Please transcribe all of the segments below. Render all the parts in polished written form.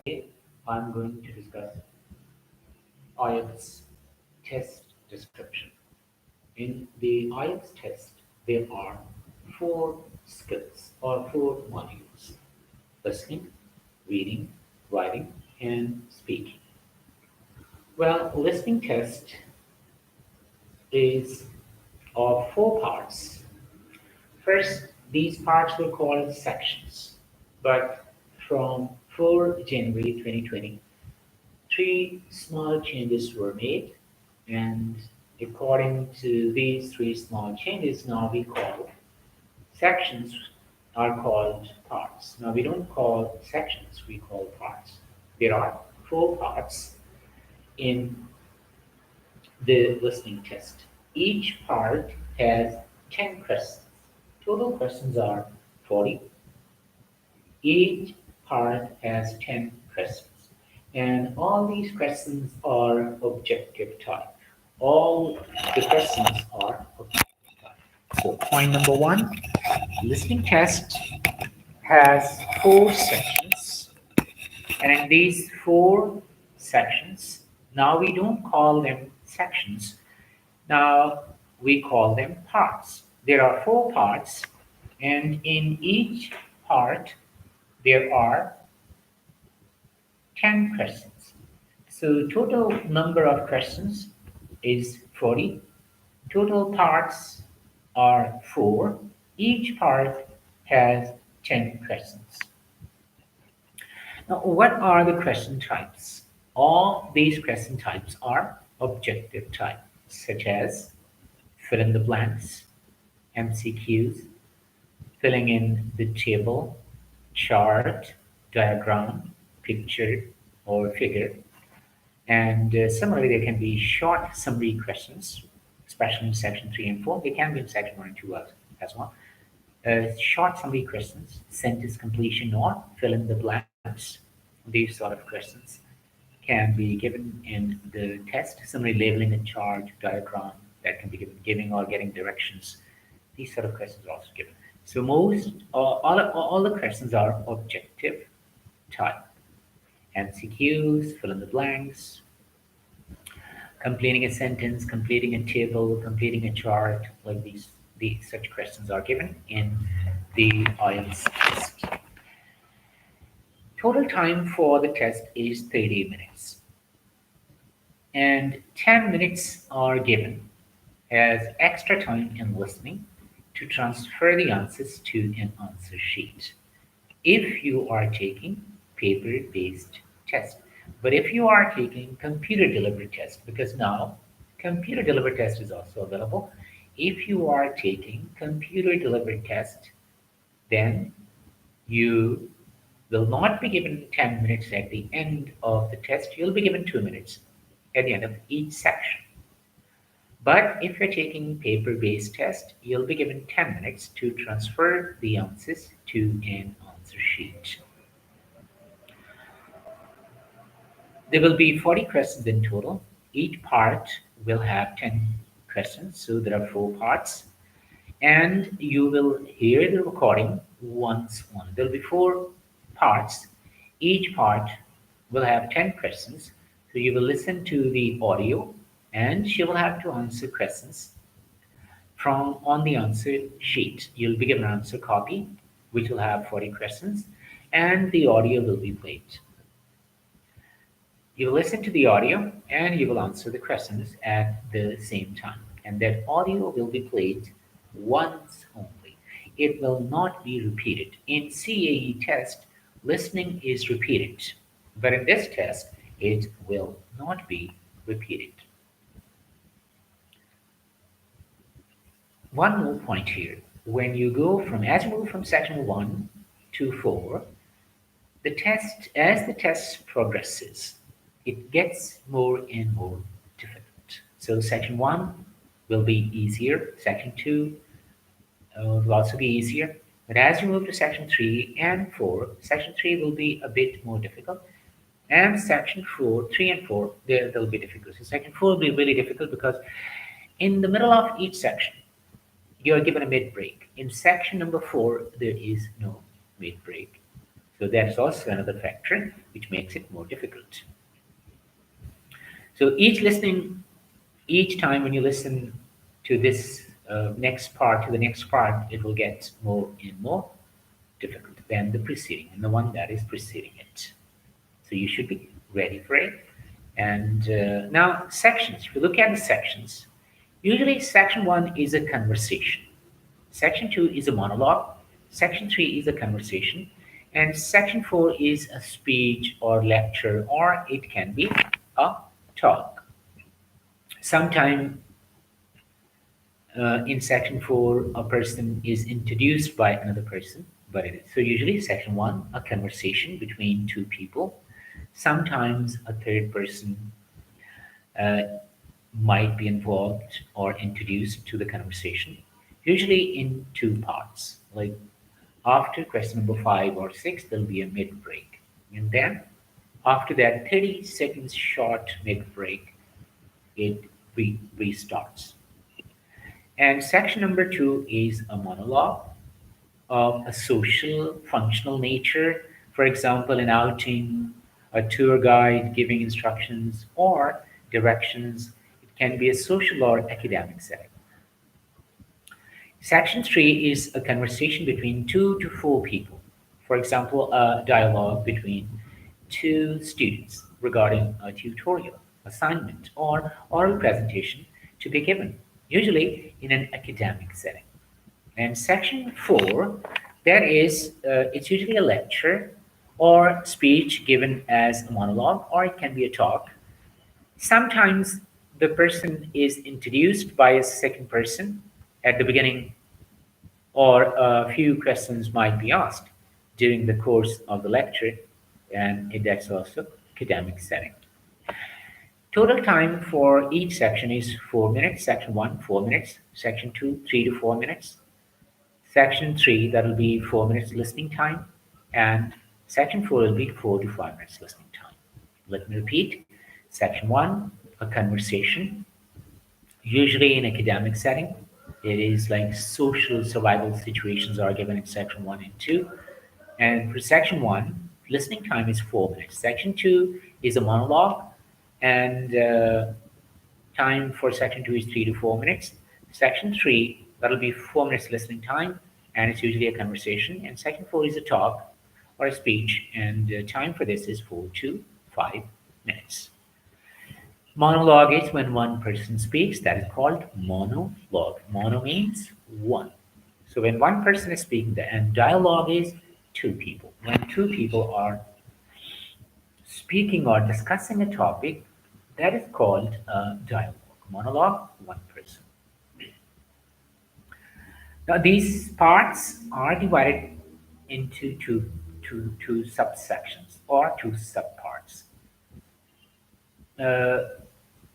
I'm going to discuss IELTS test description. In the IELTS test, there are four skills or four modules: listening, reading, writing, and speaking. Well, listening test is of four parts. First, these parts were called sections, but from 4 January 2020, three small changes were made, and according to these three small changes, now we call sections are called parts. Now we don't call sections, we call parts. There are four parts in the listening test. Each part has 10 questions. Total questions are 40. Each part has 10 questions. And all these questions are objective type. All the questions are objective type. So point number one, listening test has four sections. And in these four sections, now we don't call them sections. Now we call them parts. There are four parts, and in each part, there are 10 questions. So total number of questions is 40. Total parts are 4. Each part has 10 questions. Now, what are the question types? All these question types are objective type, such as fill in the blanks, MCQs, filling in the table, chart, diagram, picture, or figure. And similarly, there can be short summary questions, especially in section 3 and 4. They can be in section 1 and 2 as well. Short summary questions, sentence completion, or fill in the blanks. These sort of questions can be given in the test. Similarly, labeling a chart, diagram, that can be given, giving or getting directions. These sort of questions are also given. So all the questions are objective type. MCQs, fill in the blanks, completing a sentence, completing a table, completing a chart, like these such questions are given in the IELTS test. Total time for the test is 30 minutes, and 10 minutes are given as extra time in listening to transfer the answers to an answer sheet if you are taking paper-based test. But if you are taking computer-delivered test, because now computer-delivered test is also available, if you are taking computer-delivered test, then you will not be given 10 minutes at the end of the test. You'll be given 2 minutes at the end of each section. But if you're taking paper-based test, you'll be given 10 minutes to transfer the answers to an answer sheet. There will be 40 questions in total. Each part will have 10 questions, so there are four parts. And you will hear the recording once. There will be four parts. Each part will have 10 questions. So you will listen to the audio, and you will have to answer questions from on the answer sheet. You'll be given an answer copy, which will have 40 questions, and the audio will be played. You will listen to the audio and you will answer the questions at the same time. And that audio will be played once only. It will not be repeated. In CAE test, listening is repeated, but in this test, it will not be repeated. One more point here. When you go from, as you move from section 1 to 4, as the test progresses, it gets more and more difficult. So section 1 will be easier, section 2 will also be easier. But as you move to section 3 and 4, section 3 will be a bit more difficult. And section 4, 3 and 4, there'll be difficult. So section 4 will be really difficult because in the middle of each section, you're given a mid break. In section number 4, there is no mid break. So that's also another factor which makes it more difficult. So each time when you listen to this next part, to the next part, it will get more and more difficult than the preceding and the one that is preceding it. So you should be ready for it. And now sections. If you look at the sections, usually section one is a conversation. Section two is a monologue. Section three is a conversation. And section four is a speech or lecture, or it can be a talk. Sometime in section four, a person is introduced by another person, but it is. So usually section one, a conversation between two people. Sometimes a third person uh, might be involved or introduced to the conversation, usually in two parts. Like after question number five or six, there'll be a mid break. And then after that 30 seconds short mid break, it restarts. And section number two is a monologue of a social, functional nature. For example, an outing, a tour guide giving instructions or directions. It can be a social or academic setting. Section three is a conversation between two to four people. For example, a dialogue between two students regarding a tutorial, assignment, or oral presentation to be given, usually in an academic setting. And section four, that is, it's usually a lecture or speech given as a monologue, or it can be a talk. Sometimes the person is introduced by a second person at the beginning, or a few questions might be asked during the course of the lecture, and that's also academic setting. Total time for each section is 4 minutes. Section one, 4 minutes. Section two, 3 to 4 minutes. Section three, that'll be 4 minutes listening time, and section four will be 4 to 5 minutes listening time. Let me repeat. Section one, a conversation, usually in academic setting. It is like social survival situations are given in section one and two. And for section one, listening time is 4 minutes. Section two is a monologue, and time for section two is 3 to 4 minutes. Section three, that'll be 4 minutes listening time, and it's usually a conversation. And section four is a talk or a speech, and time for this is 4 to 5 minutes. Monologue is when one person speaks, that is called monologue. Mono means one. So when one person is speaking, and dialogue is two people. When two people are speaking or discussing a topic, that is called a dialogue. Monologue, one person. Now, these parts are divided into two subsections or two subparts. Uh,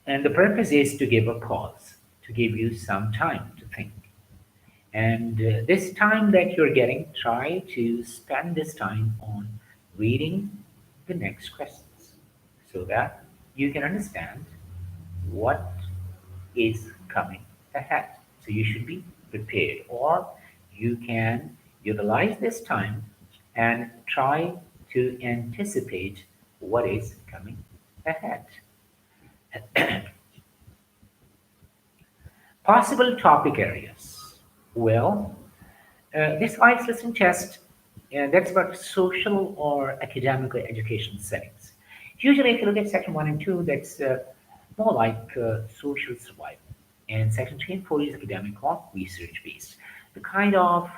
and the purpose is to give a pause, to give you some time to think. And this time that you're getting, try to spend this time on reading the next questions so that you can understand what is coming ahead. So you should be prepared, or you can utilize this time and try to anticipate what is coming ahead. Possible topic areas. Well, this IELTS listening test, that's about social or academic or education settings. Usually, if you look at section one and two, that's more like social survival. And section three and four is academic or research based. The kind of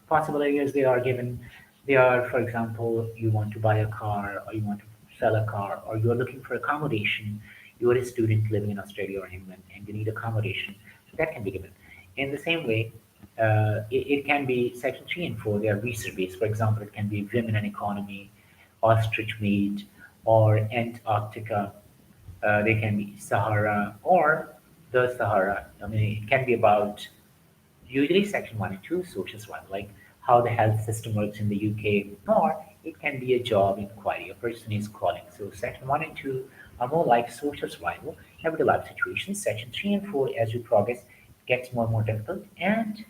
possible areas they are given, they are, for example, you want to buy a car, or you want to sell a car, or you are looking for accommodation. You are a student living in Australia or England, and you need accommodation. So that can be given. In the same way, it can be section three and four. They are research based. For example, it can be women and economy, ostrich meat, or Antarctica. They can be Sahara or the Sahara. I mean, it can be about usually section one and two, social survival, like how the health system works in the UK, or it can be a job inquiry. A person is calling. So section one and two are more like social survival, everyday life situations. Section three and four, as you progress, gets more and more difficult, and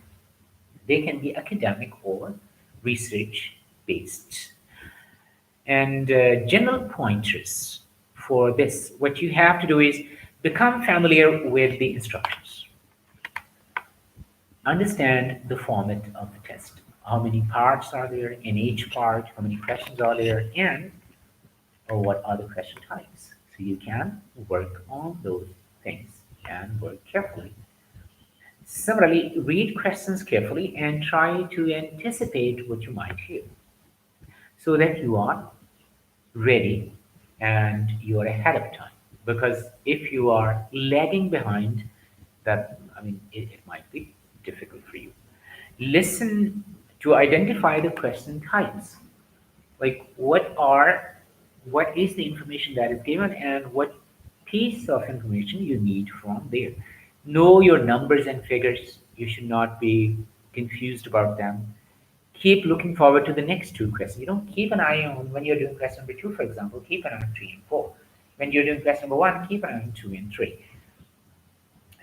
they can be academic or research based. And general pointers for this, what you have to do is become familiar with the instructions. Understand the format of the test. How many parts are there in each part? How many questions are there? And or what are the question types? So you can work on those things and work carefully. Similarly, read questions carefully and try to anticipate what you might hear so that you are ready and you are ahead of time. Because if you are lagging behind, that it might be difficult for you. Listen to identify the question types. Like what is the information that is given and what piece of information you need from there. Know your numbers and figures. You should not be confused about them. Keep looking forward to the next two questions. You know, keep an eye on when you're doing question number two, for example, keep an eye on three and four. When you're doing question number one, keep an eye on two and three.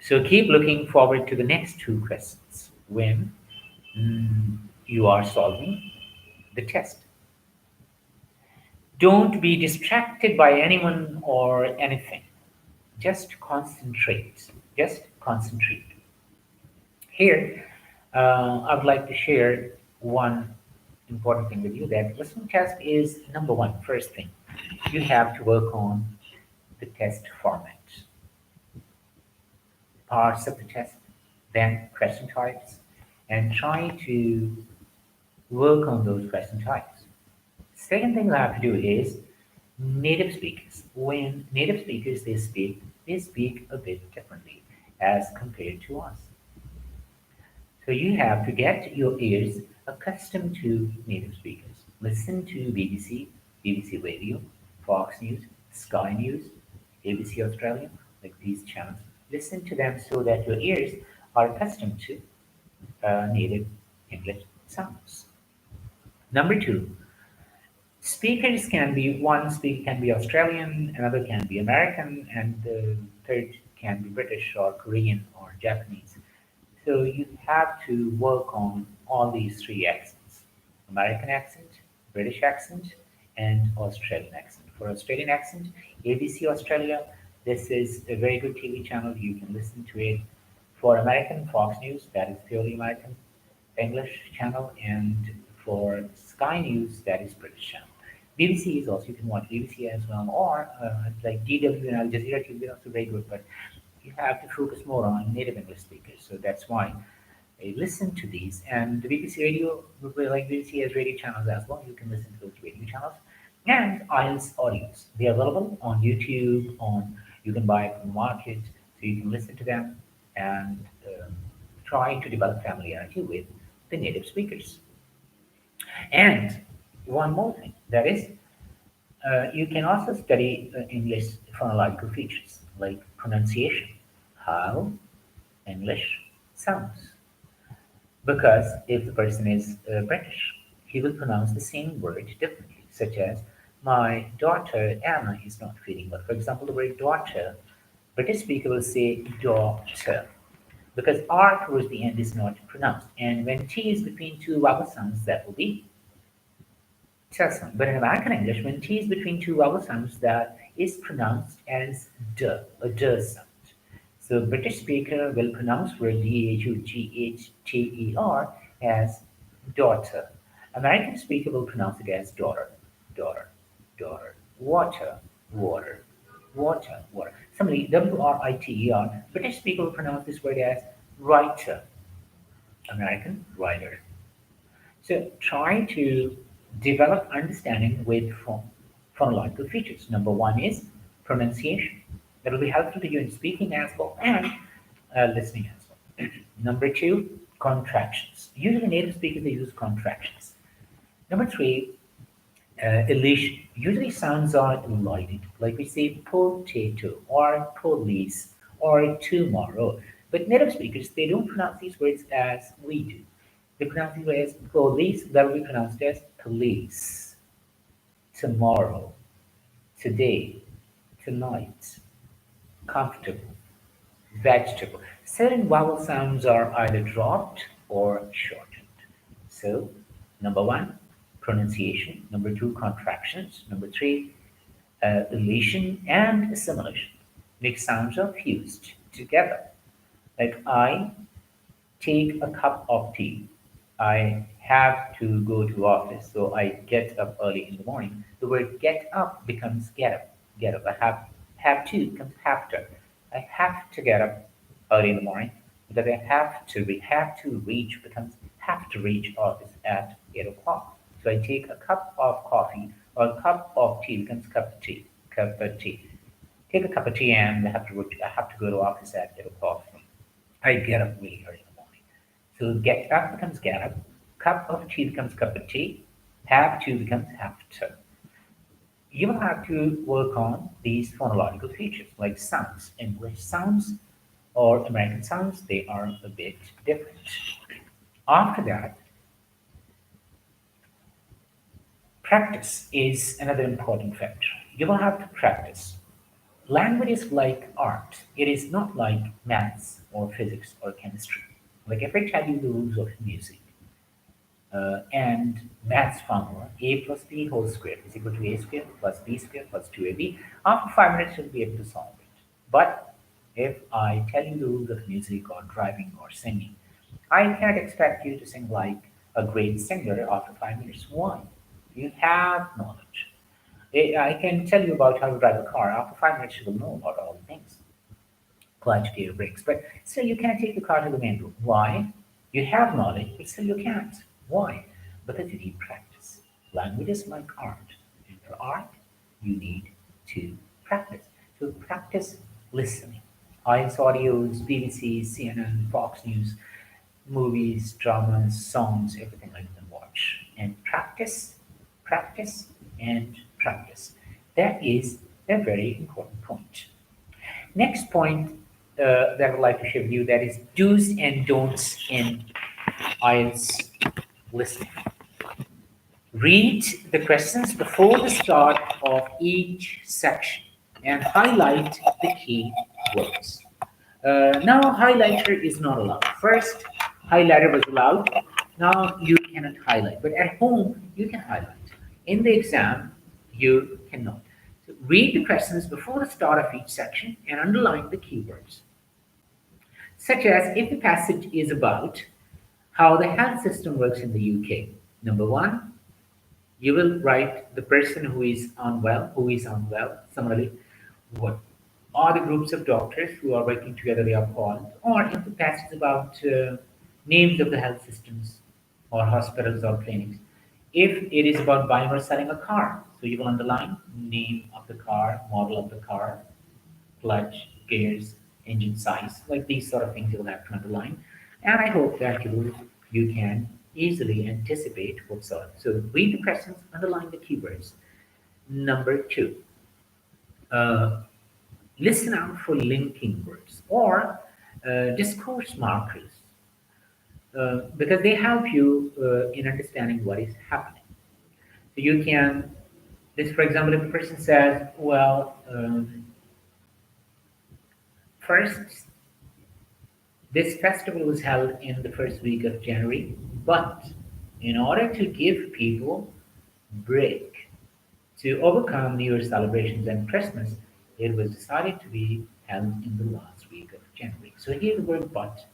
So keep looking forward to the next two questions when you are solving the test. Don't be distracted by anyone or anything. Just concentrate. Just concentrate. Here, I would like to share one important thing with you that listening test is number one, first thing. You have to work on the test format, parts of the test, then question types, and try to work on those question types. Second thing you have to do is native speakers. When native speakers they speak a bit differently as compared to us. So you have to get your ears accustomed to native speakers. Listen to BBC, BBC Radio, Fox News, Sky News, ABC Australia, like these channels. Listen to them so that your ears are accustomed to native English sounds. Number two, speakers can be one speaker can be Australian, another can be American, and the third can be British or Korean or Japanese. So you have to work on all these three accents: American accent, British accent, and Australian accent. For Australian accent, ABC Australia, this is a very good TV channel. You can listen to it. For American, Fox News, that is purely American English channel, and for Sky News, that is British channel. BBC is also, you can watch BBC as well, or like DW and Al Jazeera TV are also very good, but you have to focus more on native English speakers. So that's why I listen to these. And the BBC radio, like BBC has radio channels as well. You can listen to those radio channels. And IELTS audios. They are available on YouTube, you can buy it from the market, so you can listen to them and try to develop familiarity with the native speakers. And one more thing, that is, you can also study English phonological features like pronunciation, how English sounds. Because if the person is British, he will pronounce the same word differently, such as, my daughter Anna is not feeling well. For example, the word daughter, British speaker will say daughter, because R towards the end is not pronounced. And when T is between two vowel sounds, that will be sound. But in American English, when T is between two vowel sounds, that is pronounced as D, a D sound. So British speaker will pronounce word DHUGHTER as daughter. American speaker will pronounce it as daughter, daughter, daughter, water, water, water, water. Similarly, WRITER, British speaker will pronounce this word as writer, American writer. So try to develop understanding with phonological features. Number one is pronunciation. That will be helpful to you in speaking as well and listening as well. Number two, contractions. Usually native speakers, they use contractions. Number three, elision. Usually sounds are elided, like we say potato or police or tomorrow. But native speakers, they don't pronounce these words as we do. They pronounce these words as police, that will be pronounced as police, tomorrow, today, tonight, comfortable, vegetable. Certain vowel sounds are either dropped or shortened. So, number one, pronunciation. Number two, contractions. Number three, elation and assimilation. Mixed sounds are fused together. Like I take a cup of tea. I have to go to office, so I get up early in the morning. The word get up becomes get up. Get up. I have to becomes have to. I have to get up early in the morning because I have to reach becomes have to reach office at 8 o'clock. So I take a cup of coffee or a cup of tea becomes cup of tea. Cup of tea. Take a cup of tea and I have to go to office at 8 o'clock. I get up really early in the morning. So get up becomes get up. Cup of tea becomes cup of tea. Have to becomes have to. You will have to work on these phonological features like sounds. English sounds or American sounds, they are a bit different. After that, practice is another important factor. You will have to practice. Language is like art. It is not like maths or physics or chemistry. Like if I tell you the rules of music, and maths formula, a plus b whole square is equal to a square plus b square plus 2ab. After 5 minutes, you'll be able to solve it. But if I tell you the rules of music or driving or singing, I can't expect you to sing like a great singer after 5 minutes. Why? You have knowledge. I can tell you about how to drive a car. After 5 minutes, you will know about all the things, clutch, gear, brakes. But still, you can't take the car to the main room. Why? You have knowledge, but still you can't. Why? Because you need practice. Language is like art. And for art, you need to practice. So practice listening. IELTS audios, BBC, CNN, Fox News, movies, dramas, songs, everything like that. Watch. And practice, practice, and practice. That is a very important point. Next point that I would like to share with you, that is do's and don'ts in IELTS listening. Read the questions before the start of each section and highlight the key words. Now, highlighter is not allowed. First, highlighter was allowed. Now, you cannot highlight. But at home, you can highlight. In the exam, you cannot. So read the questions before the start of each section and underline the keywords, such as if the passage is about how the health system works in the UK. Number one, you will write the person who is unwell. Similarly, what are the groups of doctors who are working together, they are called. Or if the passage is about names of the health systems or hospitals or clinics. If it is about buying or selling a car, so you will underline name of the car, model of the car, clutch, gears, engine size, like these sort of things you will have to underline. And I hope that you can easily anticipate what's on. So read the questions, underline the keywords. Number two, uh, listen out for linking words or discourse markers because they help you in understanding what is happening. So you can, this for example, if a person says, well, first, this festival was held in the first week of January, but in order to give people break to overcome New Year's celebrations and Christmas, it was decided to be held in the last week of January. So here the word but.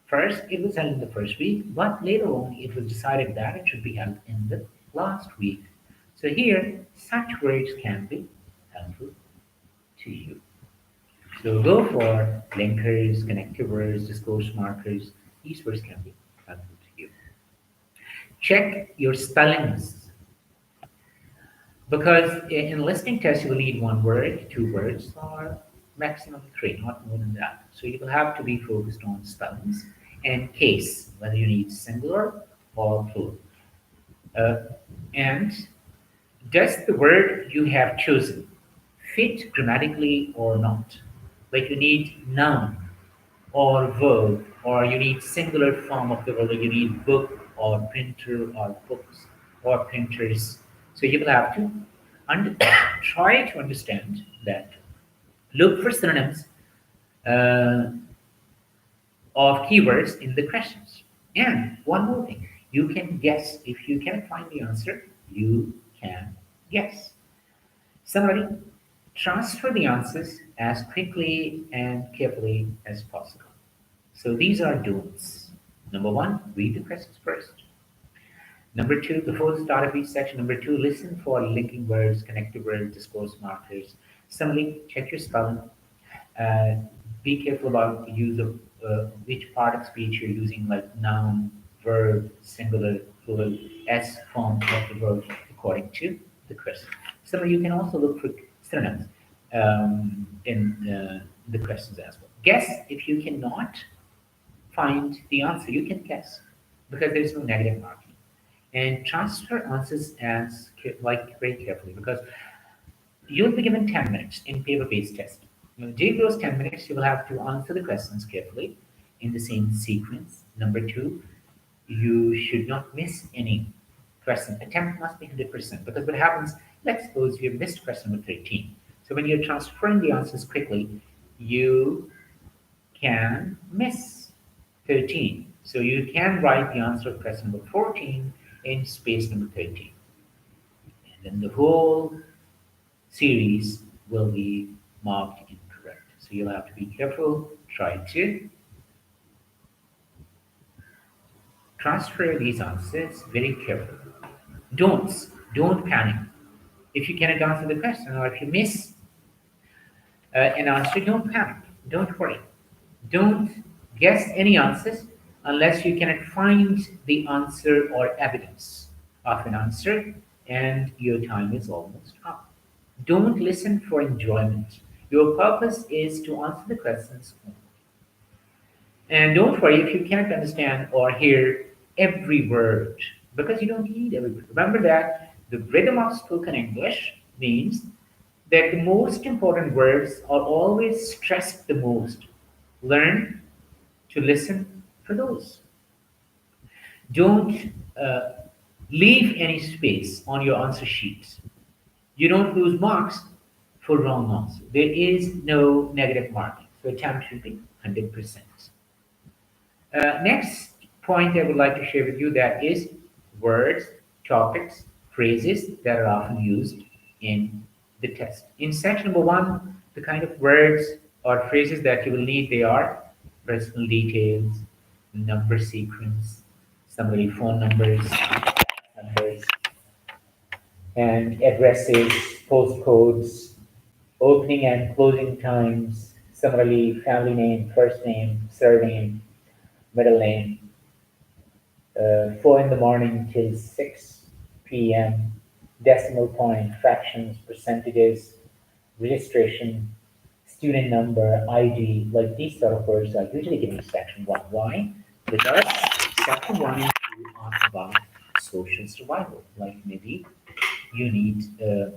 First, it was held in the first week, but later on it was decided that it should be held in the last week. So here, such words can be helpful to you. So go for linkers, connective words, discourse markers. These words can be helpful to you. Check your spellings because in listening test you will need one word, two words, or maximum three, not more than that. So you will have to be focused on spellings and case, whether you need singular or plural. Uh, and does the word you have chosen fit grammatically or not? Like you need noun or verb, or you need singular form of the verb, like you need book or printer or books or printers. So you will have to under, try to understand that. Look for synonyms uh, of keywords in the questions. And one more thing, You can guess. If you cannot find the answer, you can guess. Summary, transfer the answers as quickly and carefully as possible. So these are don'ts. Number one, read the questions first. Number two, before the start of each section. Number two, listen for linking words, connected words, discourse markers. Summary, check your spelling. Uh, be careful about the use of which part of speech you're using, like noun, verb, singular, plural, S form of the verb according to the question. So you can also look for synonyms in the questions as well. Guess if you cannot find the answer, you can guess because there is no negative marking. And transfer answers as like very carefully because you'll be given 10 minutes in paper-based test. During those 10 minutes, you will have to answer the questions carefully in the same sequence. Number two, you should not miss any question. Attempt must be 100% because what happens, let's suppose you missed question number 13. So when you're transferring the answers quickly, you can miss 13. So you can write the answer of question number 14 in space number 13. And then the whole series will be marked incorrect. So you'll have to be careful. Try to transfer these answers very carefully. Don't panic. If you cannot answer the question or if you miss an answer, don't panic. Don't worry. Don't guess any answers unless you cannot find the answer or evidence of an answer and your time is almost up. Don't listen for enjoyment. Your purpose is to answer the questions. And don't worry if you cannot understand or hear every word, because you don't need every word. Remember that the rhythm of spoken English means that the most important words are always stressed the most. Learn to listen for those. Don't leave any space on your answer sheets. You don't lose marks for wrong answer. There is no negative marking. So attempt should be 100%. Next point I would like to share with you that is words, topics, phrases that are often used in the test. In section number one, the kind of words or phrases that you will need, they are personal details, number sequence, somebody phone numbers, and addresses, postcodes, opening and closing times, similarly family name, first name, surname, middle name, 4 in the morning till 6 p.m., decimal point, fractions, percentages, registration, student number, ID, like these sort of words are usually given in section 1. Why? Because section 1 and 2 are about social survival. Like maybe you need a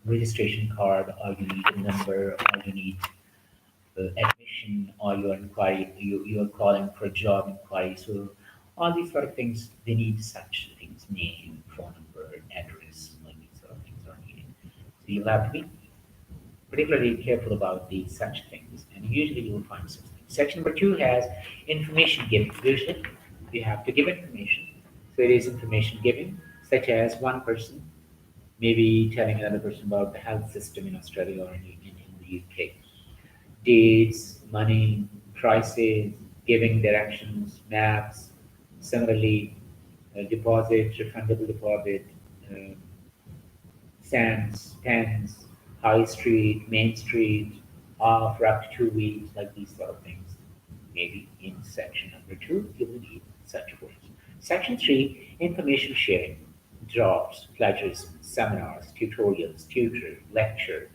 registration card, or you need a number, or you need admission, or your inquiry, you're calling for a job inquiry. So all these sort of things, they need such things, name, phone number, address, like these sort of things are needed. So you'll have to be particularly careful about these such things, and usually you will find such things. Section number 2 has information giving. Usually you have to give information. So it is information giving, such as one person maybe telling another person about the health system in Australia or in the UK. Dates, money, prices, giving directions, maps, similarly, deposits, refundable deposit, uh, cents, pens, high street, main street, for up to 2 weeks, like these sort of things. Maybe in section number 2, you will need such words. Section 3, information sharing, jobs, plagiarism, seminars, tutorials, tutor, lecture,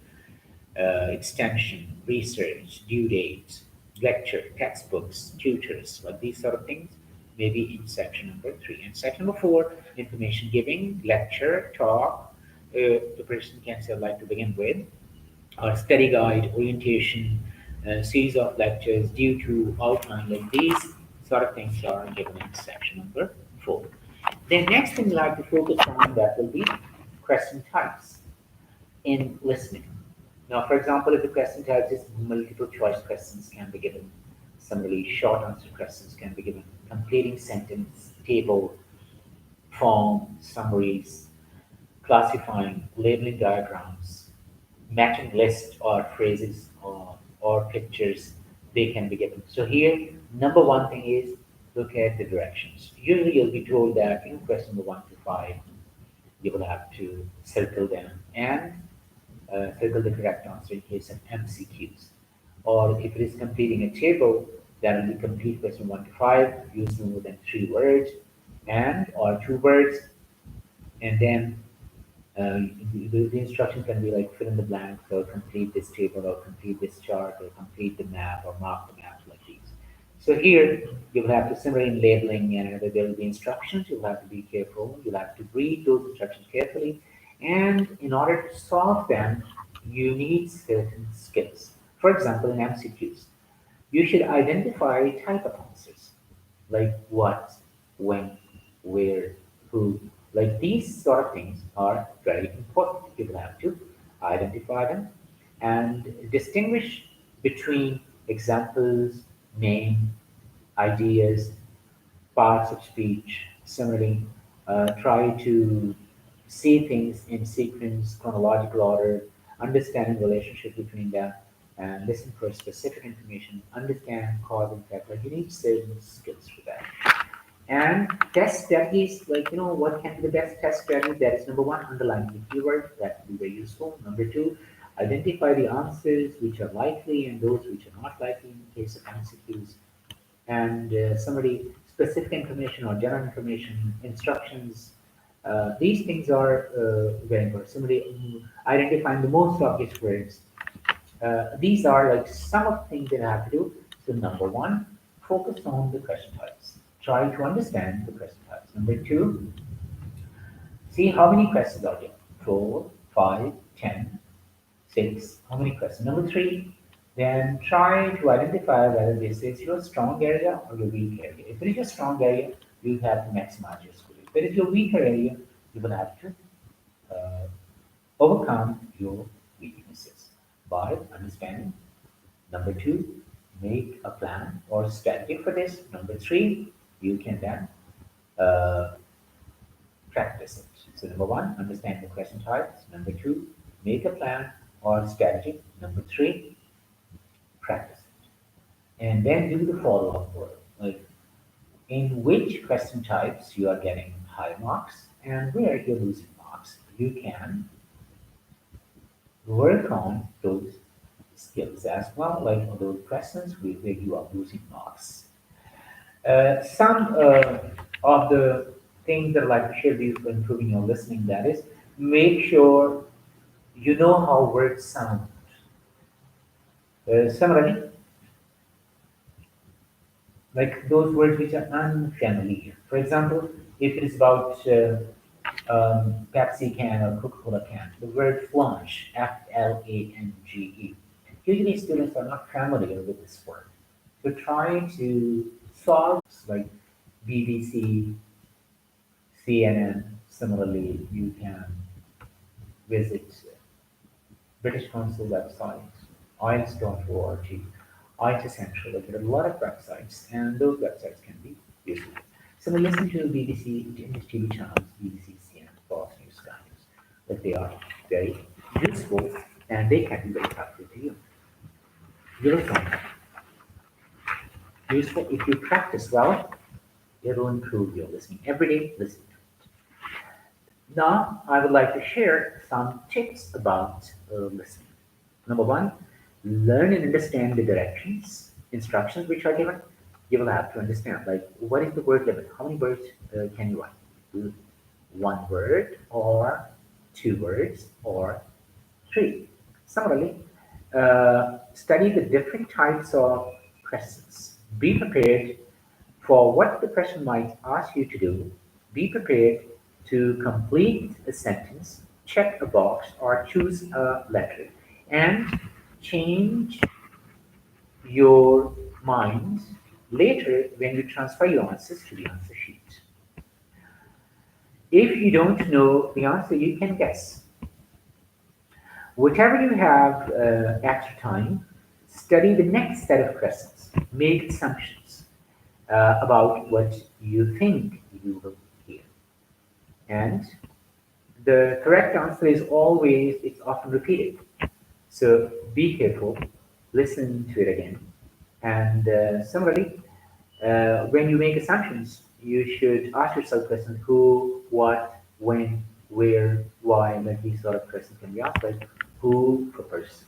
extension, research, due dates, lecture, textbooks, tutors, like these sort of things, maybe in section number 3. And section number 4, information giving, lecture, talk, the person can say, I'd like to begin with, or study guide, orientation, series of lectures, due to outline, like these sort of things are given in section number 4. The next thing we'll have to focus on that will be question types in listening. Now, for example, if the question type is multiple choice questions can be given, some really short answer questions can be given, completing sentence, table, form summaries, classifying, labeling diagrams, matching lists or phrases or pictures they can be given. So here, number one thing is look at the directions. Usually you'll be told that in question number 1 to 5, you will have to circle them and circle the correct answer in case of MCQs. Or if it is completing a table, then will be complete question 1 to 5, use no more than 3 words and or 2 words, and then the instruction can be like fill in the blanks or complete this table or complete this chart or complete the map or mark the map like these. So here you will have to similarly in labeling and there will be instructions. You'll have to be careful. You'll have to read those instructions carefully. And in order to solve them, you need certain skills. For example, in MCQs, you should identify type of answers like what, when, where, who. Like these sort of things are very important. You will have to identify them and distinguish between examples, name, ideas, parts of speech. Similarly, try to see things in sequence, chronological order, understanding relationship between them, and listen for specific information, understand cause and effect. Like you need certain skills for that. And test strategies, like what can be the best test strategy? That is number one, underline the keyword. That will be very useful. Number two, identify the answers which are likely and those which are not likely in case of MCQs. And summary, specific information or general information, instructions. These things are very important. Somebody identifying the most obvious words. These are like some of the things that I have to do. So number one, focus on the question types. Try to understand the question types. Number two, see how many questions are there. 4, 5, 10, 6. How many questions? Number three, then try to identify whether this is your strong area or your weak area. If it is your strong area, you have to maximize your score. If it is your weaker area, you will have to uh, overcome your weaknesses by understanding. Number two, make a plan or strategy for this. Number three, you can then uh, practice it. So number one, understand the question types. Number two, make a plan or strategy. Number three, practice it. And then do the follow-up work. Like in which question types you are getting high marks and where you're losing marks. You can work on those skills as well, like those questions where you are losing marks. Some of the things that I'd like to share with you for improving your listening, that is, make sure you know how words sound. Similarly, like those words which are unfamiliar. For example, if it is about Pepsi can or Coca-Cola can, the word flange, Flange. Usually students are not familiar with this word. So try to solve like BBC, CNN. Similarly, you can visit British Council websites, IELTS.org, IELTS Central. There are a lot of websites, and those websites can be useful. So we listen to BBC, English TV channels, BBC, CNN, Fox News, Sky News, that they are very useful and they can be very helpful to you. You will find that useful if you practice well. It will improve your listening every day. Listen. Now, I would like to share some tips about listening. Number one, learn and understand the directions, instructions which are given. You will have to understand, like, what is the word limit? How many words can you write? 1 word, or 2 words, or 3. Similarly, study the different types of questions. Be prepared for what the question might ask you to do. Be prepared to complete a sentence, check a box, or choose a letter, and change your mind later when you transfer your answers to the answer sheet. If you don't know the answer, you can guess. Whatever you have extra time, study the next set of questions. Make assumptions about what you think you will hear. And the correct answer is always, it's often repeated. So be careful, listen to it again. And similarly, when you make assumptions, you should ask yourself questions: who, what, when, where, why. Like these sort of questions can be asked, like who for person,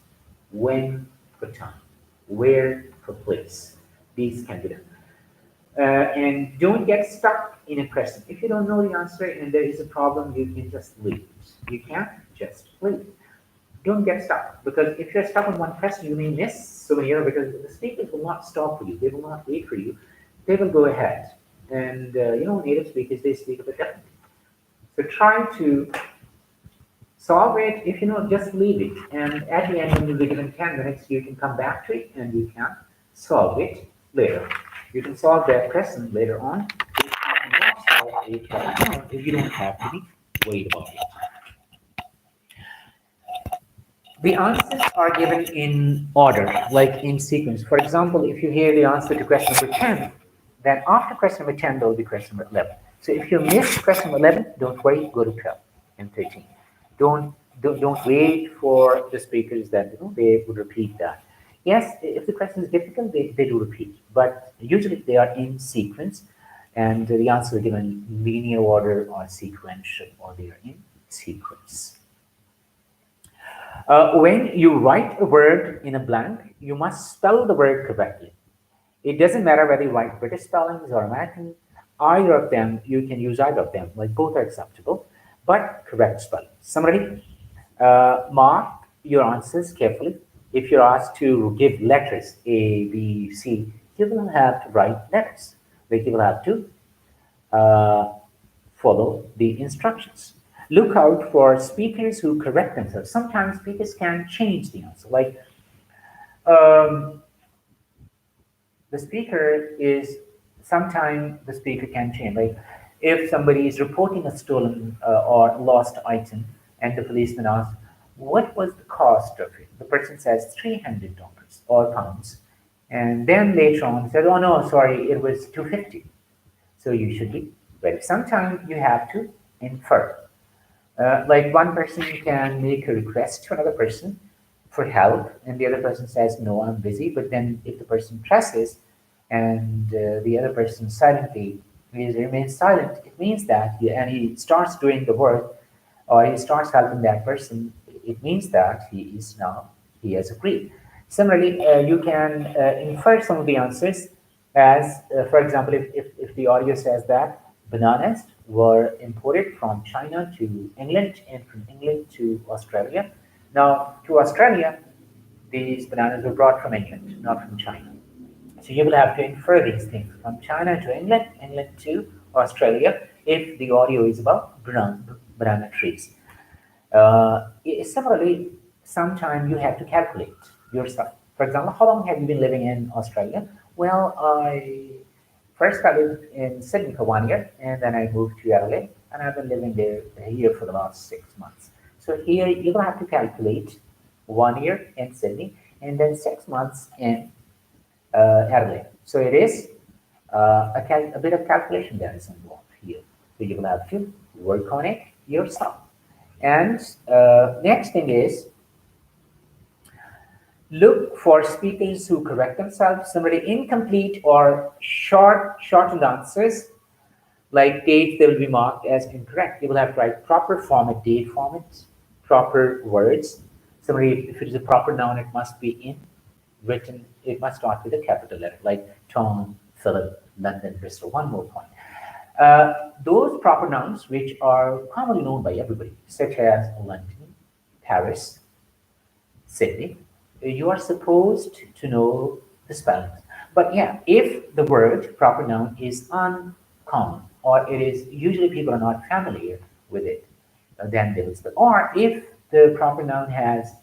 when for time, where for place. These can be done. And don't get stuck in a question. If you don't know the answer and there is a problem, you can just leave. You can't just leave. Don't get stuck, because if you're stuck on one question, you may miss so many other, because the speakers will not stop for you. They will not wait for you. They will go ahead. And native speakers, they speak a bit differently. So try to solve it. If you know, just leave it. And at the end, when you'll be given 10 minutes, you can come back to it and you can solve it later. You can solve that question later on. You cannot solve it right now if you don't have to be worried about it. The answers are given in order, like in sequence. For example, if you hear the answer to question number 10, then after question number 10, there will be question number 11. So if you miss question number 11, don't worry, go to 12 and 13. Don't wait for the speakers that they would repeat that. Yes, if the question is difficult, they do repeat, but usually they are in sequence, and the answer is given in linear order or sequential, or they are in sequence. When you write a word in a blank, you must spell the word correctly. It doesn't matter whether you write British spellings or American, either of them, you can use either of them, like both are acceptable, but correct spelling. Somebody mark your answers carefully. If you're asked to give letters A, B, C, you will have to write letters. Like you will have to uh, follow the instructions. Look out for speakers who correct themselves. Sometimes speakers can change the answer. Like um, the speaker is, sometimes the speaker can change. Like if somebody is reporting a stolen or lost item, and the policeman asks, "What was the cost of it?" The person says $300 or pounds, and then later on says, "Oh no, sorry, it was 250." So you should be ready. Sometimes you have to infer. Like one person can make a request to another person for help, and the other person says, "No, I'm busy." But then, if the person presses, and the other person silently remains silent, it means that and he starts doing the work, or he starts helping that person. It means that he has agreed. Similarly, you can infer some of the answers as, for example, if the audio says that bananas were imported from China to England and from England to Australia. Now, to Australia, these bananas were brought from England, not from China. So you will have to infer these things from China to England, England to Australia, if the audio is about banana trees. Similarly, sometimes you have to calculate yourself. For example, how long have you been living in Australia? Well, I lived in Sydney for 1 year, and then I moved to Adelaide, and I've been living there here for the last 6 months. So here you will have to calculate 1 year in Sydney, and then 6 months in Adelaide. So it is a bit of calculation that is involved here. So you will have to work on it yourself. And next thing is, look for speakers who correct themselves. Somebody incomplete or shortened answers, like dates, they will be marked as incorrect. You will have to write proper format, date format, proper words. Somebody, if it is a proper noun, it must be in written. It must start with a capital letter, like Tom, Philip, London, Bristol. One more point. Those proper nouns which are commonly known by everybody, such as London, Paris, Sydney, you are supposed to know the spellings. But yeah, if the word proper noun is uncommon, or it is usually people are not familiar with it, then they will spell. Or if the proper noun has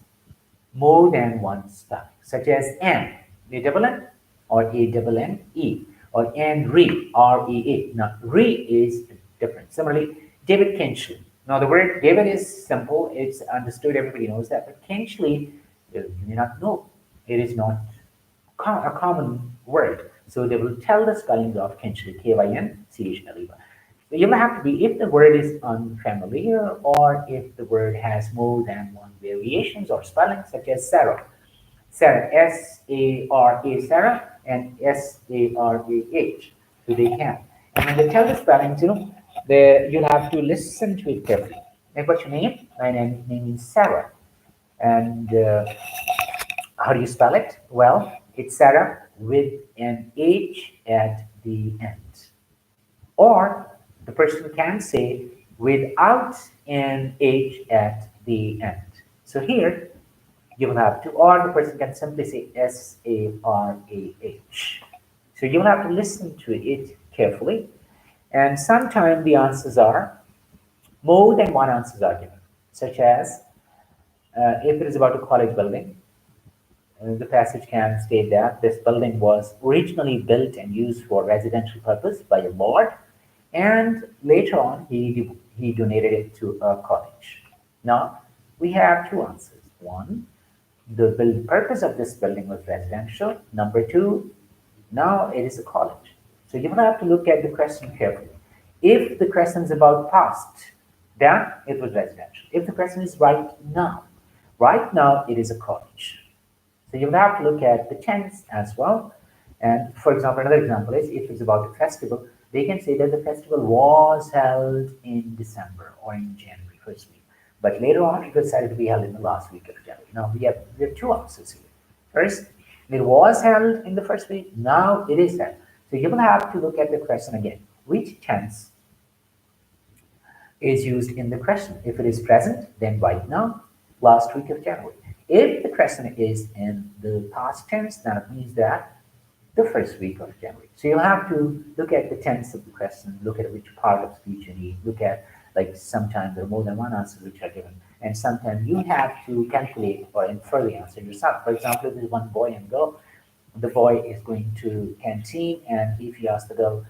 more than one spelling, such as N, A double N, or A double N E, or Re, R-E-A. Now, Re is different. Similarly, David Kinchley. Now, the word David is simple, it's understood, everybody knows that, but Kinchley, you may not know. It is not a common word. So they will tell the spelling of Kinchley, K-Y-N-C-H-L-E-Y. So you will have to be if the word is unfamiliar or if the word has more than one variations or spelling, such as Sarah. Sarah, S-A-R-A, Sarah, and S-A-R-A-H. So they can. And when they tell the spellings, you'll have to listen to it carefully. Like, what's your name? My name is Sarah. And how do you spell it? Well, it's Sarah with an H at the end. Or the person can say without an H at the end. So here you will have to, or the person can simply say Sarah. So you will have to listen to it carefully. And sometimes the answers are more than one answers are given, such as if it is about a college building, the passage can state that this building was originally built and used for residential purpose by a lord, and later on he donated it to a college. Now we have two answers. One, the purpose of this building was residential. Number two, now it is a college. So you will have to look at the question carefully. If the question is about past, then it was residential. If the question is right now it is a college. So you will have to look at the tense as well. And for example, another example is if it's about a festival, they can say that the festival was held in December or in January, first week. But later on, it was decided to be held in the last week of January. Now we have two answers here. First, it was held in the first week. Now it is held. So you will have to look at the question again. Which tense is used in the question? If it is present, then right now, last week of January. If the question is in the past tense, then it means that the first week of January. So you'll have to look at the tense of the question, look at which part of speech you need, look at, like, sometimes there are more than one answer which are given, and sometimes you have to calculate or infer the answer yourself. For example, if there's one boy and girl, the boy is going to canteen, and if you ask the girl,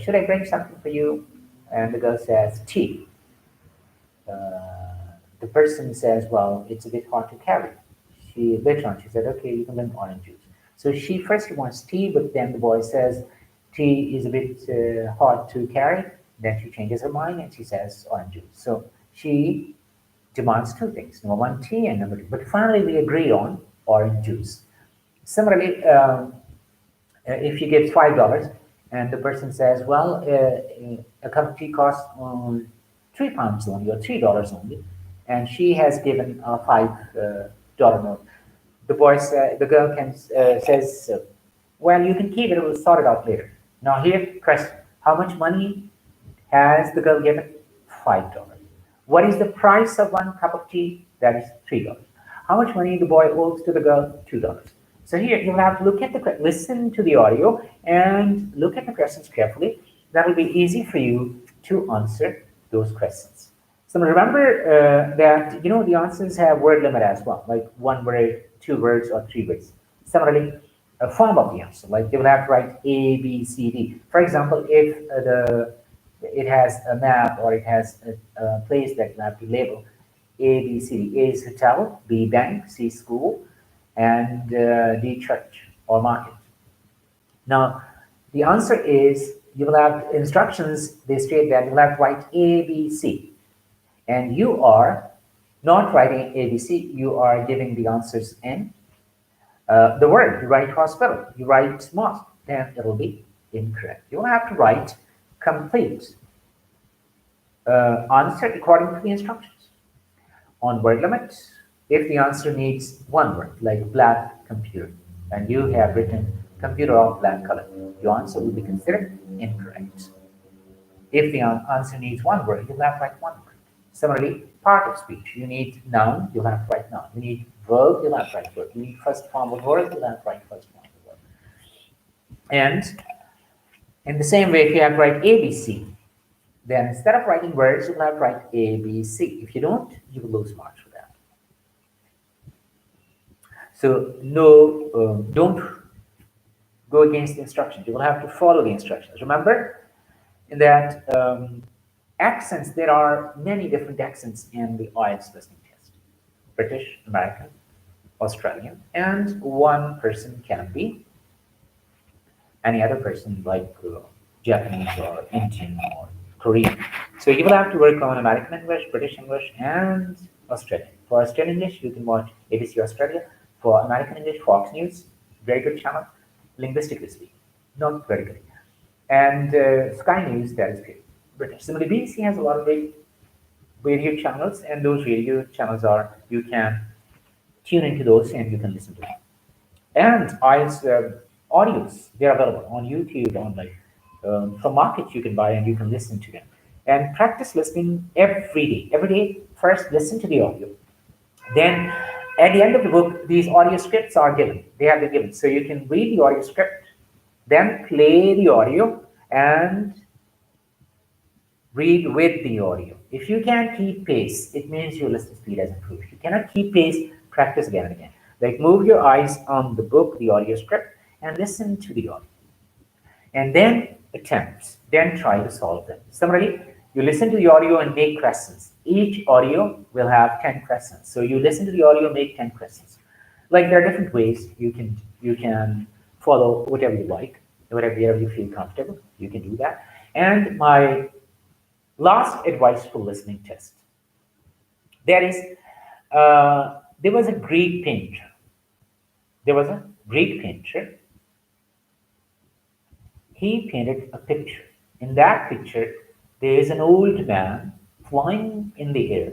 should I bring something for you? And the girl says, tea. The person says, well, it's a bit hard to carry. Later on, she said, okay, you can bring orange juice. So she first wants tea, but then the boy says, tea is a bit hard to carry. Then she changes her mind and she says orange juice. So she demands two things. Number one, tea, and number two. But finally, we agree on orange juice. Similarly, if you give $5 and the person says, well, a cup of tea costs £3 only or $3 only, and she has given a $5 note. The girl says, well, you can keep it, we'll sort it out later. Now here, question, how much money has the girl given? $5. What is the price of one cup of tea? That is $3. How much money the boy owes to the girl? $2. So here you will have to look at listen to the audio and look at the questions carefully. That will be easy for you to answer those questions. So remember that the answers have word limit as well, like one word, two words, or three words. Similarly, a form of the answer, like they will have to write A, B, C, D. For example, if it has a map or it has a place that you have to label A, B, C, D. A is hotel, B bank, C school, and D church or market. Now, the answer is you will have instructions. They state that you will have to write A, B, C, and you are not writing A, B, C. You are giving the answers in the word. You write hospital. You write mosque. Then it will be incorrect. You will have to write complete answer according to the instructions. On word limit, if the answer needs one word, like black computer, and you have written computer of black color, your answer will be considered incorrect. If the answer needs one word, you'll have to write one word. Similarly, part of speech, you need noun, you'll have to write noun. You need verb, you'll have to write verb. You need first form of verb, you'll have to write first form of verb. And in the same way, if you have to write ABC, then instead of writing words, you'll have to write ABC. If you don't, you will lose marks for that. So no, don't go against the instructions. You will have to follow the instructions. Remember that accents, there are many different accents in the IELTS listening test. British, American, Australian, and one person can be any other person like Japanese or Indian or Korean. So you will have to work on American English, British English, and Australian. For Australian English, you can watch ABC Australia. For American English, Fox News, very good channel, linguistically speaking, not very good. And Sky News, that is British. Similarly, BBC has a lot of radio channels, and those radio channels are, you can tune into those and you can listen to them. And IELTS audios, they're available on YouTube, on like from markets you can buy and you can listen to them. And practice listening every day. Every day, first listen to the audio. Then at the end of the book, these audio scripts are given. They have been given. So you can read the audio script, then play the audio and read with the audio. If you can't keep pace, it means your listening speed has improved. If you cannot keep pace, practice again and again. Like move your eyes on the book, the audio script, and listen to the audio. And then attempt, then try to solve them. Similarly, you listen to the audio and make questions. Each audio will have 10 questions. So you listen to the audio, make 10 questions. Like there are different ways you can follow whatever you like, whatever you feel comfortable, you can do that. And my last advice for listening test. There was a Greek painter. There was a Greek painter. He painted a picture. In that picture, there is an old man flying in the air.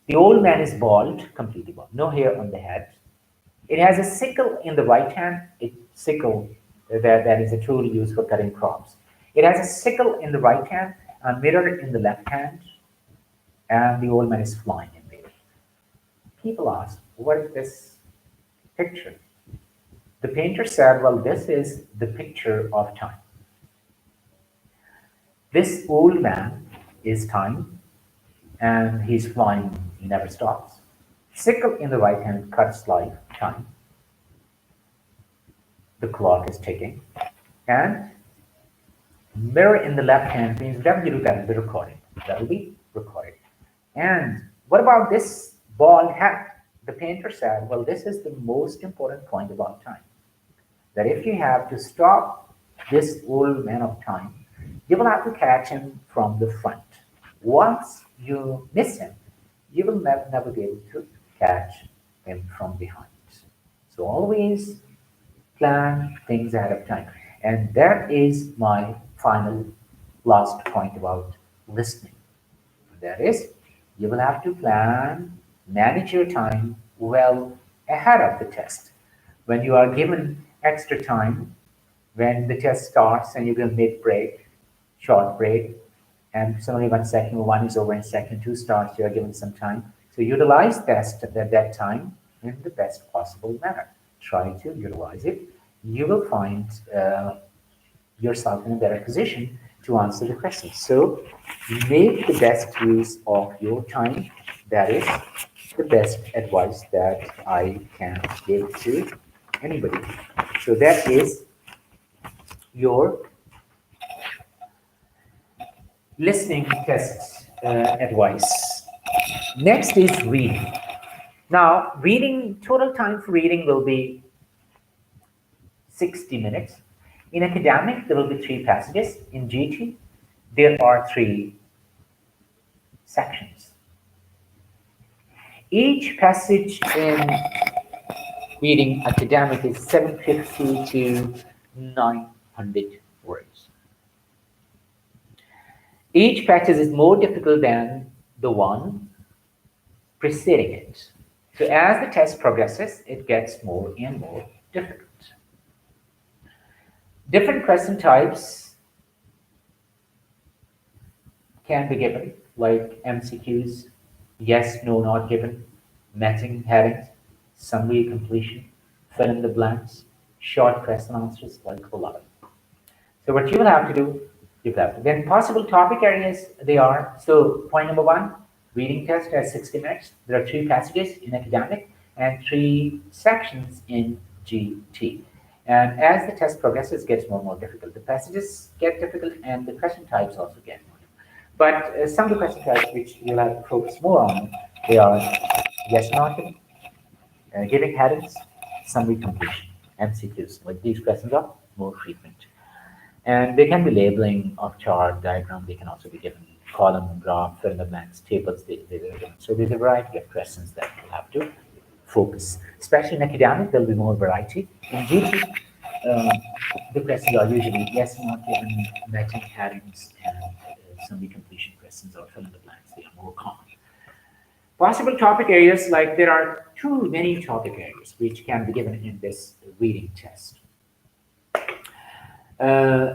The old man is bald, completely bald, no hair on the head. It has a sickle in the right hand. Sickle that is a tool used for cutting crops. It has a sickle in the right hand, a mirror in the left hand, and the old man is flying in the air. People ask, what is this picture? The painter said, well, this is the picture of time. This old man is time, and he's flying, he never stops. Sickle in the right hand cuts life, time. The clock is ticking. And mirror in the left hand means whatever you do, that will be recorded. That will be recorded. And what about this bald head? The painter said, well, this is the most important point about time. That if you have to stop this old man of time, you will have to catch him from the front. Once you miss him, you will never be able to catch him from behind. So always plan things ahead of time. And that is my final last point about listening. That is, you will have to plan, manage your time well ahead of the test. When you are given extra time, when the test starts and you give mid-break, short break, and suddenly 1 second, one is over in second, two starts, you are given some time. So utilize that time in the best possible manner. Try to utilize it. You will find yourself in a better position to answer the questions. So make the best use of your time. That is the best advice that I can give to anybody. So that is your listening test advice. Next is reading. Now, reading, total time for reading will be 60 minutes. In academic, there will be 3 passages. In GT, there are 3 sections. Each passage in reading academic is 750 to 900 words. Each passage is more difficult than the one preceding it. So as the test progresses, it gets more and more difficult. Different question types can be given, like MCQs, yes, no, not given, matching headings, summary completion, fill in the blanks, short question answers, like a lot. So what you will have to do, then possible topic areas, they are, so point number 1, reading test has 60 minutes. There are 3 passages in academic and 3 sections in GT. And as the test progresses, it gets more and more difficult. The passages get difficult and the question types also get more difficult. But some of the question types which you'll have to focus more on, they are yes, not given, giving headings, summary completion, MCQs. Like these questions are more frequent. And they can be labeling of chart, diagram. They can also be given column, graph, fill in the blanks, tables. They're given. So there's a variety of questions that you have to focus. Especially in academic, there'll be more variety. In GT, um, the questions are usually yes, not given, matching headings, and summary completion questions or fill in the blanks. They are more common. Possible topic areas, like there are too many topic areas which can be given in this reading test.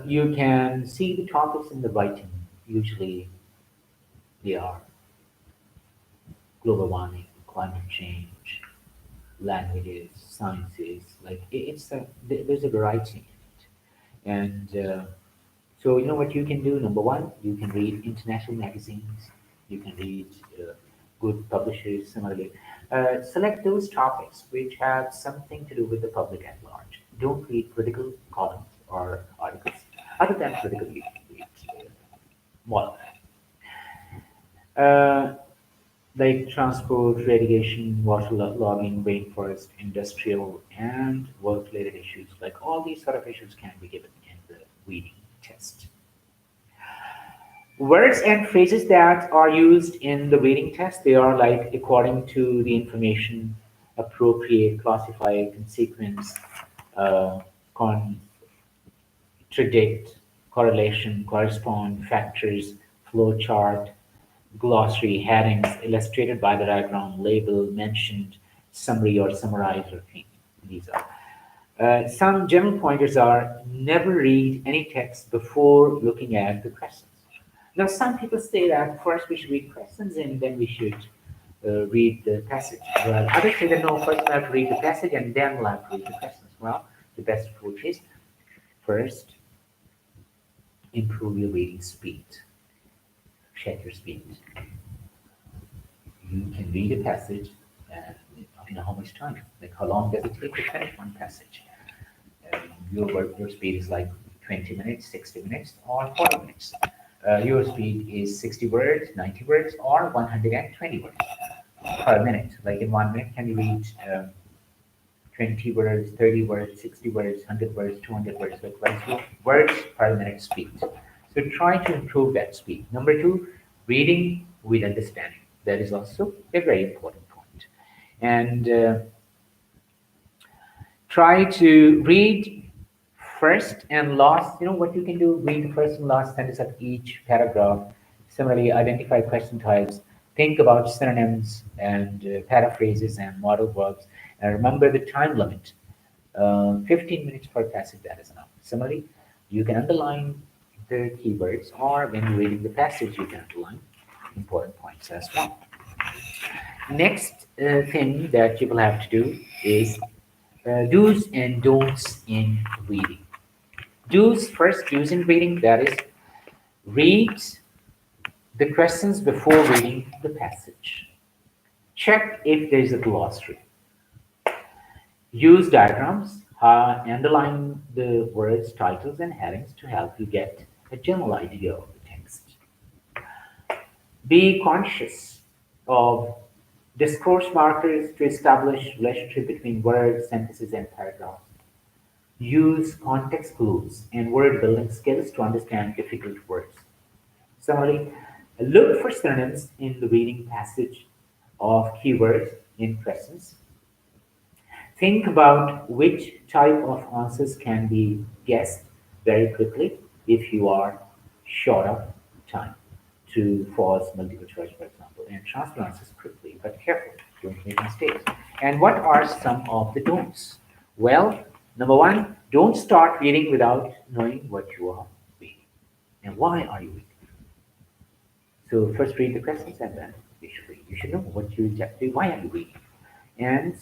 You can see the topics in the writing. Usually they are global warming, climate change, languages, sciences. Like there's a variety in it. And so you know what you can do? Number one, you can read international magazines. You can read good publishers. Similarly, select those topics which have something to do with the public at large. Don't read critical columns or articles. Other than critical, you can read more. Uh, like transport, radiation, water logging, rainforest, industrial, and work-related issues. Like all these sort of issues can be given in the reading test. Words and phrases that are used in the reading test, they are like according to the information, appropriate, classify, consequence, uh, contradict, correlation, correspond, factors, flow chart, glossary, headings, illustrated by the diagram, label, mentioned, summary or summarize or theme. These are. Some general pointers are never read any text before looking at the questions. Now, some people say that first we should read questions and then we should read the passage. Well, others say that no, first we have to read the passage and then we'll have to read the questions. Well, the best approach is first improve your reading speed. Check your speed. You can read a passage and you know how much time, like how long does it take to finish one passage. Your speed is like 20 minutes, 60 minutes, or 40 minutes. Your speed is 60 words, 90 words, or 120 words per minute. Like in 1 minute, can you read 20 words, 30 words, 60 words, 100 words, 200 words, like what's your words per minute speed? So try to improve that speed. Number two, reading with understanding. That is also a very important point. And try to read first and last. You know what you can do? Read the first and last sentence of each paragraph. Similarly, identify question types. Think about synonyms and paraphrases and model verbs. And remember the time limit. 15 minutes per passage, that is enough. Similarly, you can underline the keywords, or when you're reading the passage, you can underline important points as well. Next thing that you will have to do is do's and don'ts in reading. Do's, first, do's in reading, that is, read the questions before reading the passage. Check if there is a glossary. Use diagrams, underline the words, titles, and headings to help you get a general idea of the text. Be conscious of discourse markers to establish relationship between words, sentences, and paragraphs. Use context clues and word building skills to understand difficult words. Similarly, look for synonyms in the reading passage of keywords in presence. Think about which type of answers can be guessed very quickly if you are short of time. To false, multiple choice, for example, and transfer answers quickly, but careful, don't make mistakes. And what are some of the don'ts? Well, number one, don't start reading without knowing what you are reading. And why are you reading? So first read the questions and then you should read. You should know what you exactly, why are you reading? And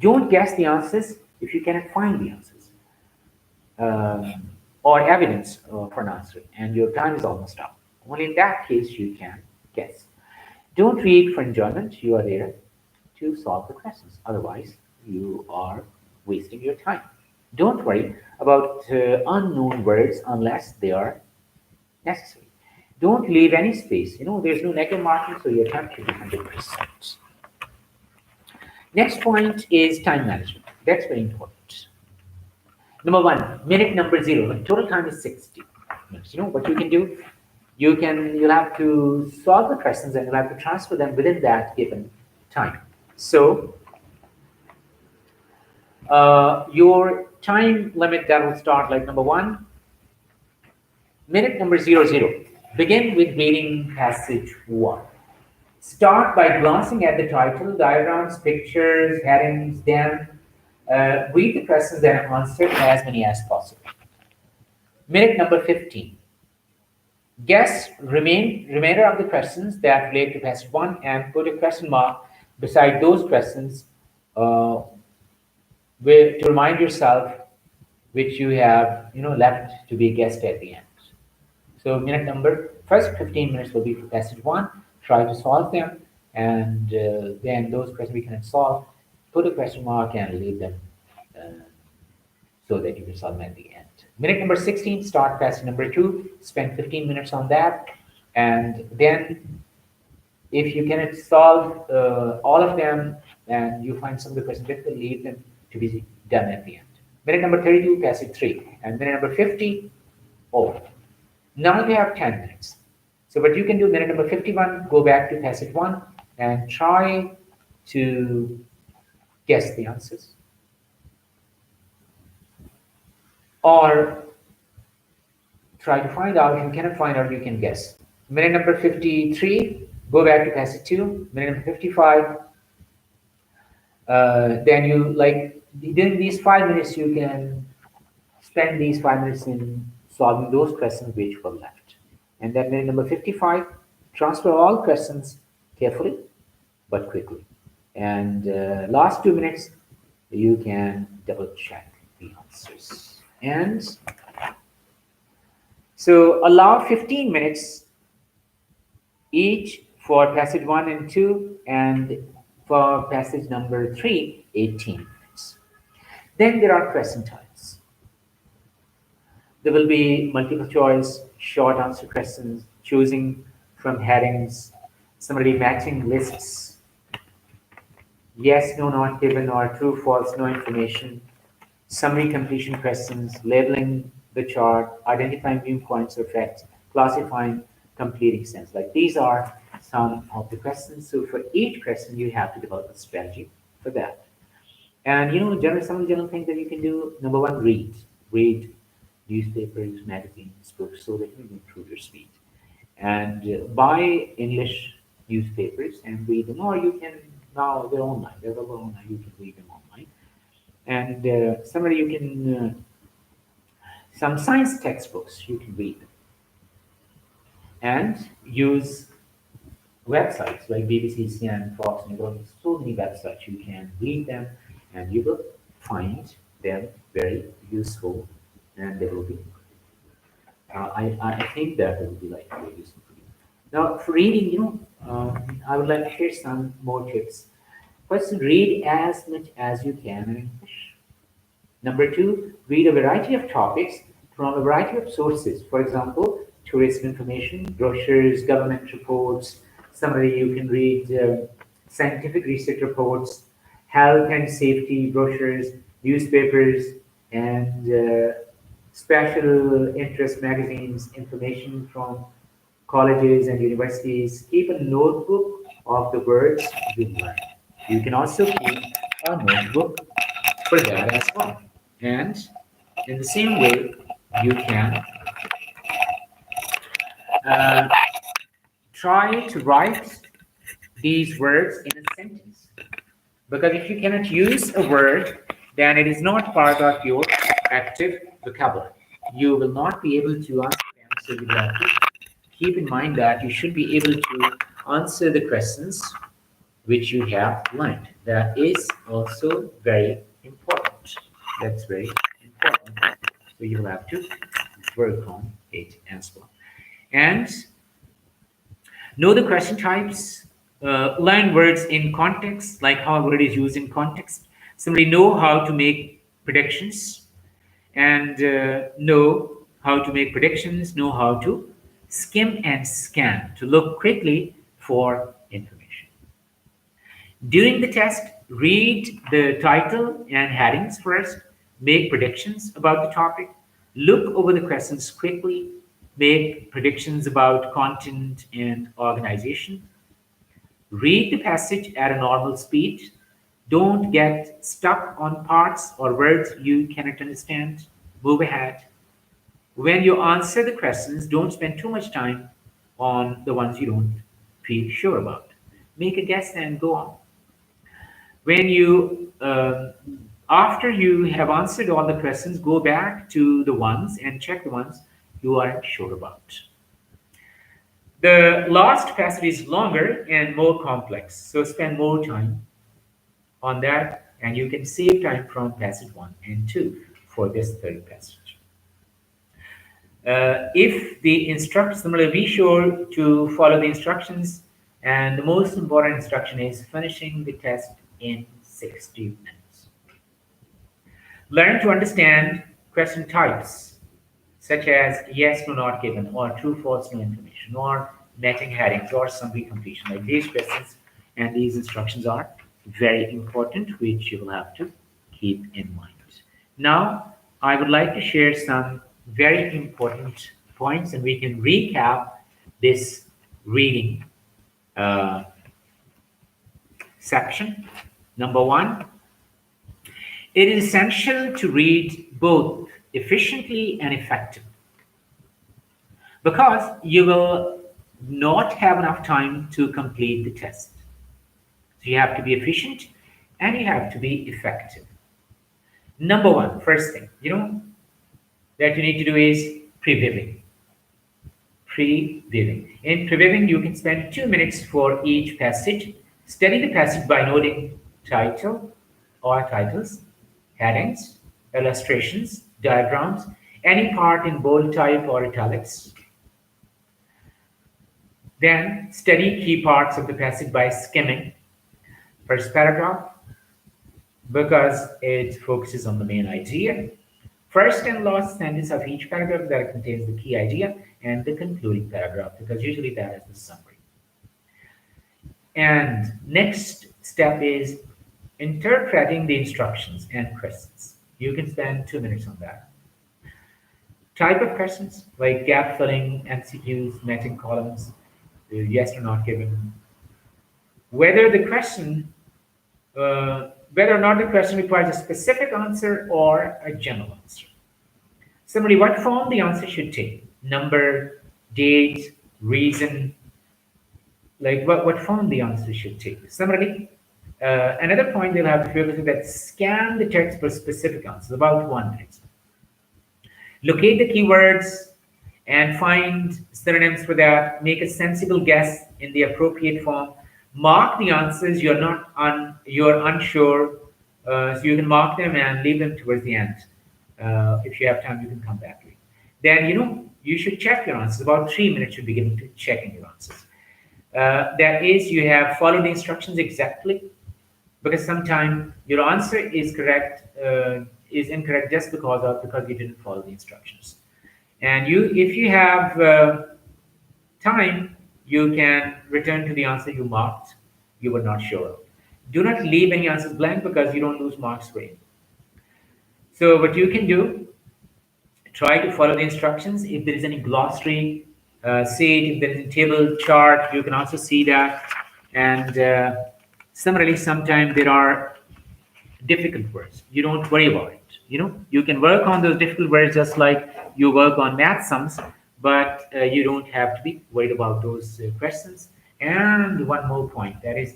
don't guess the answers if you cannot find the answers or evidence for an answer, and your time is almost up. Only in that case you can guess. Don't read for enjoyment. You are there to solve the questions. Otherwise, you are wasting your time. Don't worry about unknown words unless they are necessary. Don't leave any space. You know, there's no negative marking, so your time should be 100%. Next point is time management. That's very important. Number one, minute number 0. Total time is 60 minutes. You know what you can do? You'll have to solve the questions and you'll have to transfer them within that given time. So your time limit that will start like number one, minute number 00. Begin with reading passage 1. Start by glancing at the title, diagrams, pictures, headings, then read the questions and answer as many as possible. Minute number 15. Guess remainder of the questions that relate to passage 1 and put a question mark beside those questions to remind yourself which you have left to be guessed at the end. So first 15 minutes will be for passage 1. Try to solve them, and then those questions we cannot solve, put a question mark and leave them so that you can solve them at the end. Minute number 16, start passage number 2, spend 15 minutes on that, and then if you cannot solve all of them and you find some of the questions difficult, leave them to be done at the end. Minute number 32, passage 3, and minute number 50, over. Now you have 10 minutes. So what you can do, minute number 51, go back to passage 1 and try to guess the answers. Or try to find out. If you cannot find out, you can guess. Minute number 53, go back to passage 2. Minute number 55, then within these 5 minutes, you can spend these 5 minutes in solving those questions which were left. And then minute number 55, transfer all questions carefully but quickly. And last 2 minutes, you can double check the answers. And so allow 15 minutes each for passage 1 and 2, and for passage number 3, 18 minutes. Then there are question times. There will be multiple choice, short answer questions, choosing from headings, summary matching lists, yes, no, not given, or true, false, no information, summary completion questions, labeling the chart, identifying new points or facts, classifying, completing sense. Like these are some of the questions. So for each question, you have to develop a strategy for that. And some of the general things that you can do. Number one, read newspapers, magazines, books, so that you can improve your speed. And buy English newspapers and read them, or you can now they're online. They're available online. You can read them online. And somebody you can some science textbooks you can read them, and use websites like BBC, CNN, Fox, and so many websites. You can read them, and you will find them very useful, and they will be. I think that it will be like very useful for you. Now, for reading, I would like to share some more tips. First, read as much as you can in English. Number two, read a variety of topics from a variety of sources. For example, tourist information, brochures, government reports. Summary, you can read scientific research reports, health and safety brochures, newspapers, and special interest magazines, information from colleges and universities. Keep a notebook of the words you learn. You can also keep a notebook for that as well. And in the same way, you can try to write these words in a sentence. Because if you cannot use a word, then it is not part of your active vocabulary. You will not be able to answer them. So you have to keep in mind that you should be able to answer the questions which you have learned. That is also very important. That's very important. So you have to work on it as well. And know the question types, learn words in context, like how a word is used in context. Simply know how to make predictions, and know how to make predictions, know how to skim and scan to look quickly for information. During the test, read the title and headings first, make predictions about the topic, look over the questions quickly, make predictions about content and organization, read the passage at a normal speed, don't get stuck on parts or words you cannot understand, move ahead. When you answer the questions, don't spend too much time on the ones you don't feel sure about. Make a guess and go on. When you after you have answered all the questions, go back to the ones and check the ones you aren't sure about. The last passage is longer and more complex, so spend more time on that, and you can save time from passage 1 and 2 for this third passage. If the instructions, similarly, be sure to follow the instructions, and the most important instruction is finishing the test in 60 minutes. Learn to understand question types such as yes, no, not given, or true, false, no information, or matching headings, or summary completion. Like these questions and these instructions are very important, which you will have to keep in mind. Now, I would like to share some very important points, and we can recap this reading uh, section. Number one, it is essential to read both efficiently and effectively because you will not have enough time to complete the test. So you have to be efficient and you have to be effective. Number one, first thing, that you need to do is previewing. Previewing. In previewing, you can spend 2 minutes for each passage. Study the passage by noting title or titles, headings, illustrations, diagrams, any part in bold type or italics. Then study key parts of the passage by skimming. First paragraph, because it focuses on the main idea. First and last sentence of each paragraph that contains the key idea, and the concluding paragraph, because usually that is the summary. And next step is interpreting the instructions and questions. You can spend 2 minutes on that. Type of questions like gap filling, MCQs, matching columns, yes or not given. Whether the question, whether or not the question requires a specific answer or a general answer. Similarly, what form the answer should take: number, date, reason, like what form the answer should take. Similarly, another point they'll have to focus is that scan the text for specific answers, about 1 minute. Locate the keywords and find synonyms for that. Make a sensible guess in the appropriate form. Mark the answers you're unsure, so you can mark them and leave them towards the end. If you have time, you can come back to it. Then you should check your answers. About 3 minutes should be given to checking your answers. That is, you have followed the instructions exactly, because sometimes your answer is correct, is incorrect just because you didn't follow the instructions. And if you have time, you can return to the answer you marked you were not sure of. Do not leave any answers blank because you don't lose marks for it. So what you can do, try to follow the instructions. If there is any glossary, see it. If there is a table chart, you can also see that. And similarly, sometimes there are difficult words. You don't worry about it. You can work on those difficult words just like you work on math sums, but you don't have to be worried about those questions. And one more point, that is,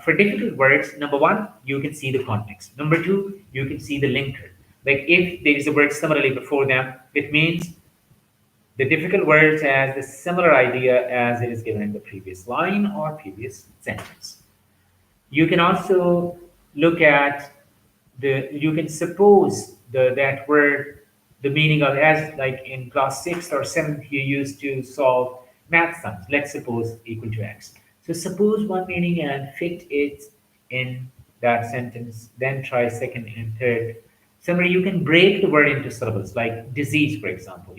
for difficult words, number one, you can see the context. Number two, you can see the linker. Like if there is a word similarly before them, it means the difficult words has the similar idea as it is given in the previous line or previous sentence. You can also look at you can suppose that word, the meaning of, as like in class 6th or 7th, you used to solve math sums. Let's suppose equal to x. So suppose one meaning and fit it in that sentence, then try second and third. Similarly, you can break the word into syllables, like disease, for example.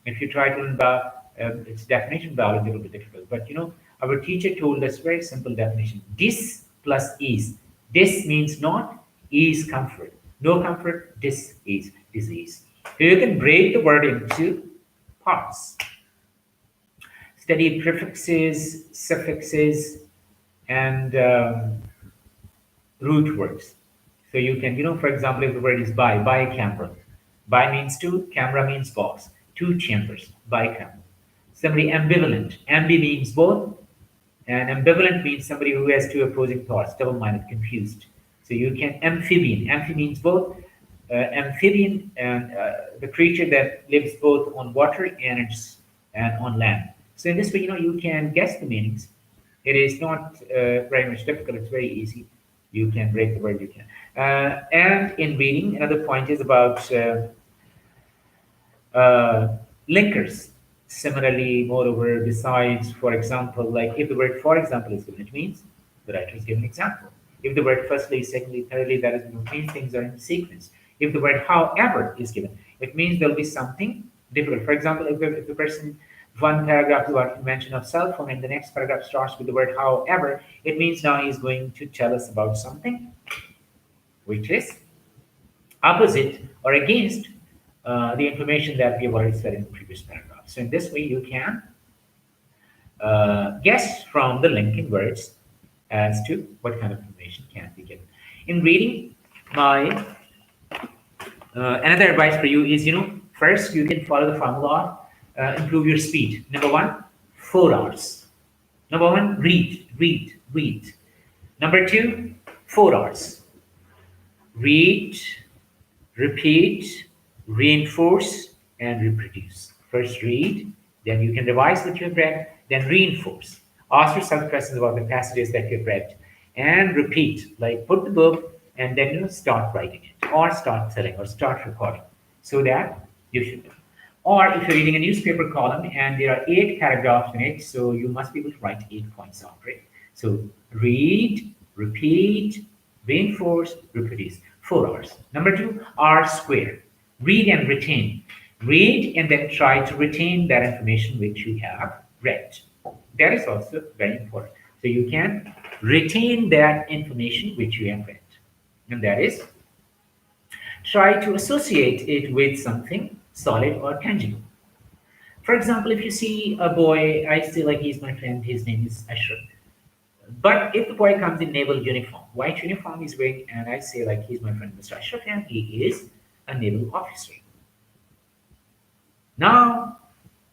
If you try to learn about its definition, biology, it will be difficult. But our teacher told us very simple definition: dis plus is. Dis means not, is comfort. No comfort, this is disease. So you can break the word into parts. Study prefixes, suffixes, and root words. So you can, for example, if the word is by a camera. By means two, camera means box. Two chambers, by camera. Somebody ambivalent. Ambi means both, and ambivalent means somebody who has two opposing thoughts, double-minded, confused. So you can amphibian. Amphi means both. Amphibian and the creature that lives both on water and on land. So in this way, you can guess the meanings. It is not very much difficult. It's very easy. You can break the word. You can. And in reading, another point is about linkers. Similarly, moreover, besides, for example, like if the word for example is given, it means the writer is giving an example. If the word firstly, secondly, thirdly, that is means things are in sequence. If the word however is given, it means there'll be something difficult. For example, if the person, one paragraph is about mention of cell phone and the next paragraph starts with the word however, it means now he's going to tell us about something which is opposite or against the information that we have already said in the previous paragraph. So in this way, you can guess from the linking words as to what kind of information can be given. In reading, my another advice for you is, first you can follow the formula, improve your speed. Number one, 4 hours. Number one, read. Number two, 4 hours. Read, repeat, reinforce, and reproduce. First read, then you can revise what you've read, then reinforce. Ask yourself questions about the passages that you've read, and repeat. Like put the book, and then start writing it, or start telling, or start recording, so that you should know. Or if you're reading a newspaper column and there are 8 paragraphs in it, so you must be able to write 8 points out, right? So read, repeat, reinforce, reproduce. 4 hours. Number two, R square. Read and retain. Read and then try to retain that information which you have read. That is also very important. So you can retain that information which you have read. And that is, try to associate it with something solid or tangible. For example, if you see a boy, I say like he's my friend, his name is Ashraf. But if the boy comes in naval uniform, white uniform he's wearing, and I say like he's my friend Mr. Ashraf, and he is a naval officer. Now,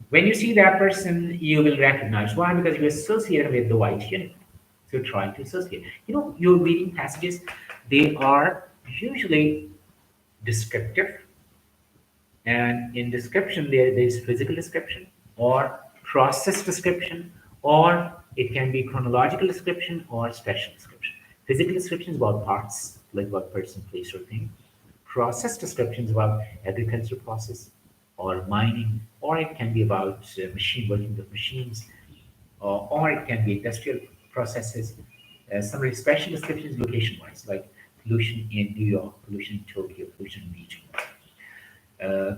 when you see that person, you will recognize. Why? Because you associate with the white uniform. So try to associate. You're reading passages, they are usually descriptive. And in description, there is physical description or process description, or it can be chronological description or special description. Physical description is about parts, like about person, place, or thing. Process description is about agricultural process or mining, or it can be about machine working with machines, or it can be industrial processes. Some special descriptions location-wise, like pollution in New York, pollution in Tokyo, pollution in Beijing.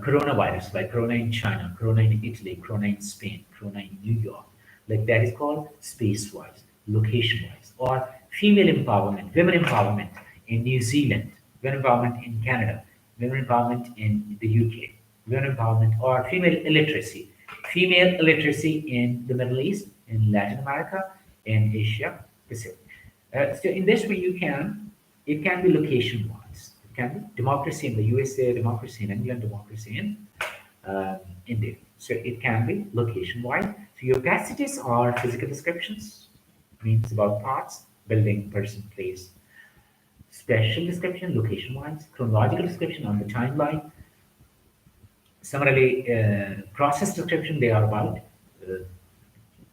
Coronavirus, like corona in China, corona in Italy, corona in Spain, corona in New York. Like that is called space-wise, location-wise. Or female empowerment, women empowerment in New Zealand, women empowerment in Canada, women empowerment in the UK, women empowerment or female illiteracy in the Middle East, in Latin America, in Asia Pacific. So in this way, it can be location-wise. It can be democracy in the USA, democracy in England, democracy in India. So it can be location-wise. So your passages are physical descriptions, means about parts, building, person, place. Special description, location-wise. Chronological description on the timeline. Similarly, process description, they are about